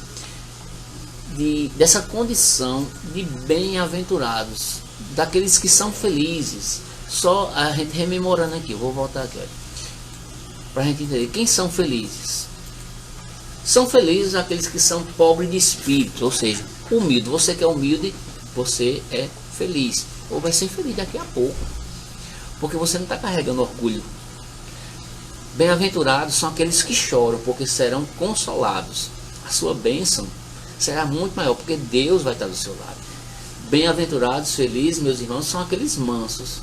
Speaker 1: dessa condição de bem-aventurados, daqueles que são felizes. Só a gente rememorando aqui, eu vou voltar aqui, para a gente entender quem são felizes. São felizes aqueles que são pobres de espírito, ou seja, humilde. Você que é humilde, você é feliz, ou vai ser feliz daqui a pouco, porque você não está carregando orgulho. Bem-aventurados são aqueles que choram, porque serão consolados. A sua bênção será muito maior, porque Deus vai estar do seu lado. Bem-aventurados, felizes, meus irmãos, são aqueles mansos,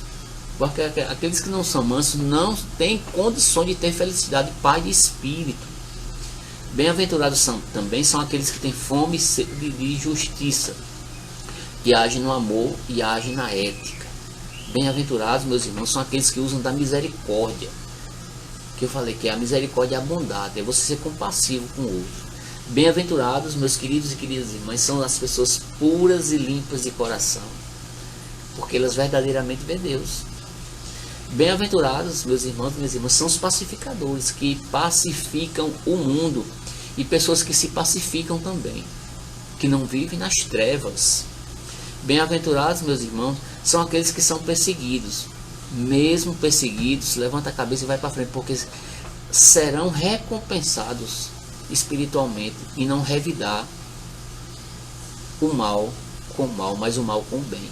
Speaker 1: porque aqueles que não são mansos não têm condições de ter felicidade, paz de espírito. Bem-aventurados também são aqueles que têm fome e sede de justiça, que agem no amor e agem na ética. Bem-aventurados, meus irmãos, são aqueles que usam da misericórdia. Que eu falei que a misericórdia é a bondade, é você ser compassivo com o outro. Bem-aventurados, meus queridos e queridas irmãs, são as pessoas puras e limpas de coração, porque elas verdadeiramente vêem Deus. Bem-aventurados, meus irmãos e minhas irmãs, são os pacificadores, que pacificam o mundo, e pessoas que se pacificam também, que não vivem nas trevas. Bem-aventurados, meus irmãos, são aqueles que são perseguidos. Mesmo perseguidos, levanta a cabeça e vai para frente, porque serão recompensados espiritualmente, e não revidar o mal com o mal, mas o mal com o bem.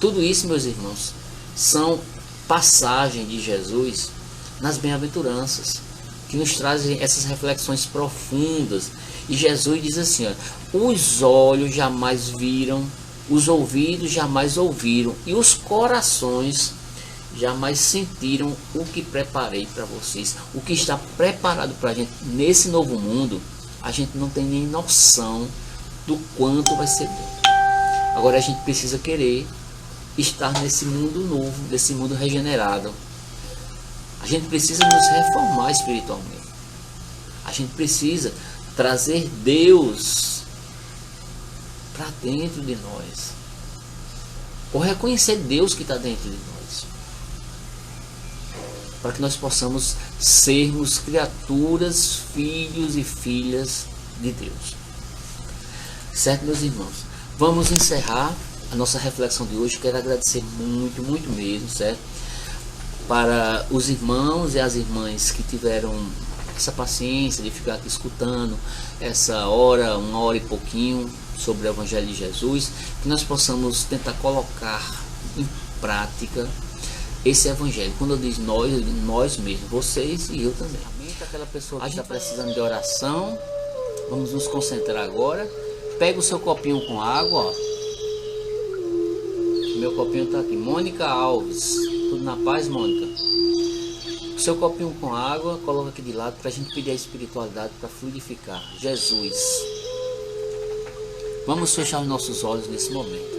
Speaker 1: Tudo isso, meus irmãos, são passagens de Jesus nas bem-aventuranças, que nos trazem essas reflexões profundas. E Jesus diz assim, ó, os olhos jamais viram, os ouvidos jamais ouviram, e os corações jamais sentiram o que preparei para vocês. O que está preparado para a gente nesse novo mundo, a gente não tem nem noção do quanto vai ser bom. Agora a gente precisa querer estar nesse mundo novo, nesse mundo regenerado. A gente precisa nos reformar espiritualmente. A gente precisa trazer Deus para dentro de nós, ou reconhecer Deus que está dentro de nós, para que nós possamos sermos criaturas, filhos e filhas de Deus. Certo, meus irmãos? Vamos encerrar a nossa reflexão de hoje. Quero agradecer muito, muito mesmo, certo? Para os irmãos e as irmãs que tiveram essa paciência de ficar aqui escutando essa hora, 1 hora e pouquinho, sobre o Evangelho de Jesus, que nós possamos tentar colocar em prática esse Evangelho. Quando eu digo nós mesmos, vocês e eu também. Aquela pessoa que está precisando de oração, vamos nos concentrar agora. Pega o seu copinho com água, ó. Meu copinho está aqui. Mônica Alves, tudo na paz, Mônica? O seu copinho com água, coloca aqui de lado para a gente pedir a espiritualidade para fluidificar. Jesus. Vamos fechar os nossos olhos nesse momento.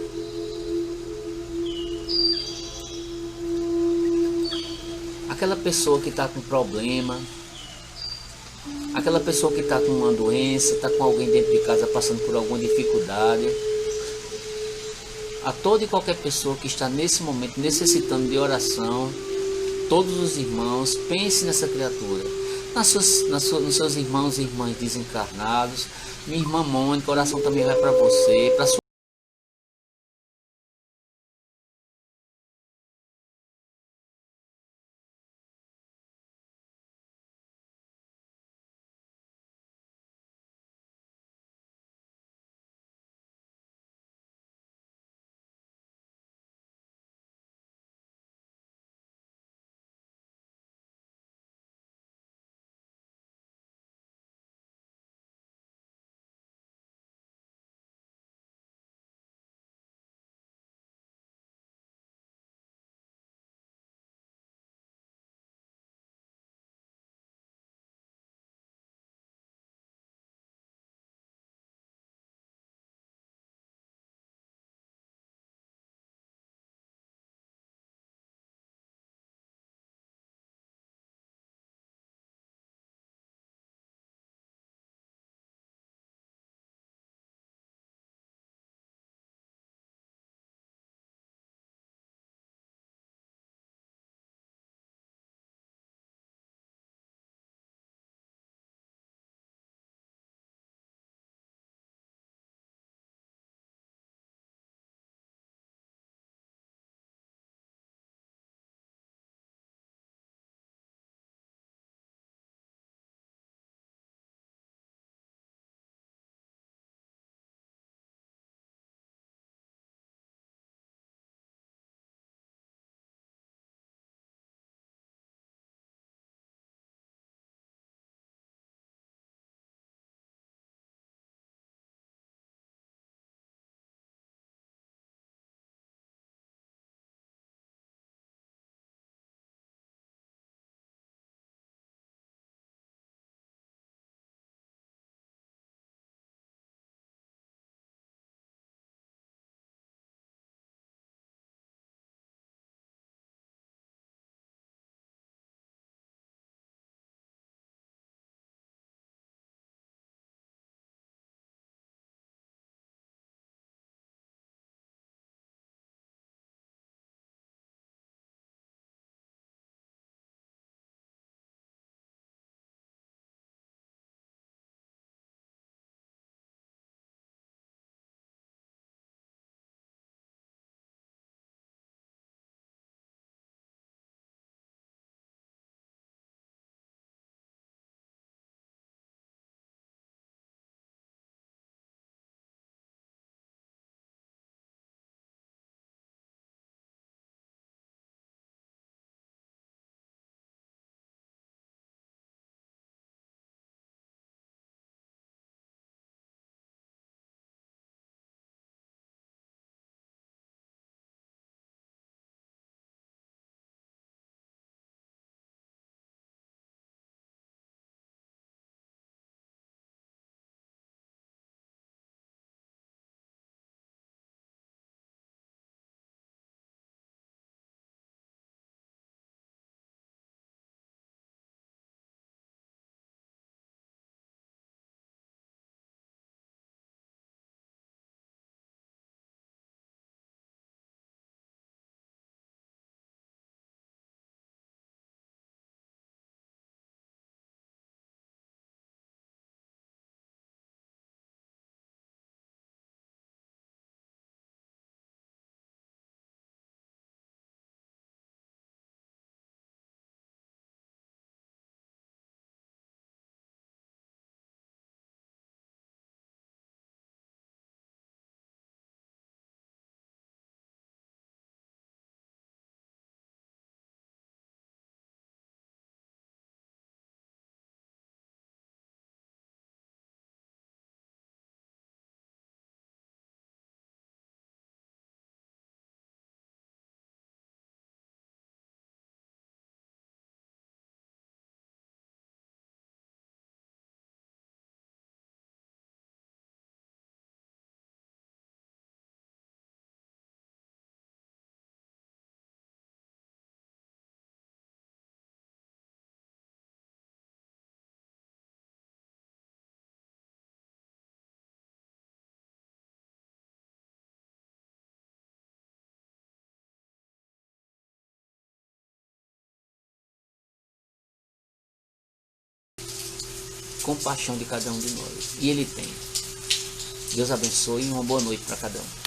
Speaker 1: Aquela pessoa que está com problema, aquela pessoa que está com uma doença, está com alguém dentro de casa passando por alguma dificuldade, a toda e qualquer pessoa que está nesse momento necessitando de oração, todos os irmãos, pense nessa criatura, nos seus irmãos e irmãs desencarnados. Minha irmã Mônica, a oração também vai para você, para sua compaixão de cada um de nós. E Ele tem. Deus abençoe e uma boa noite para cada um.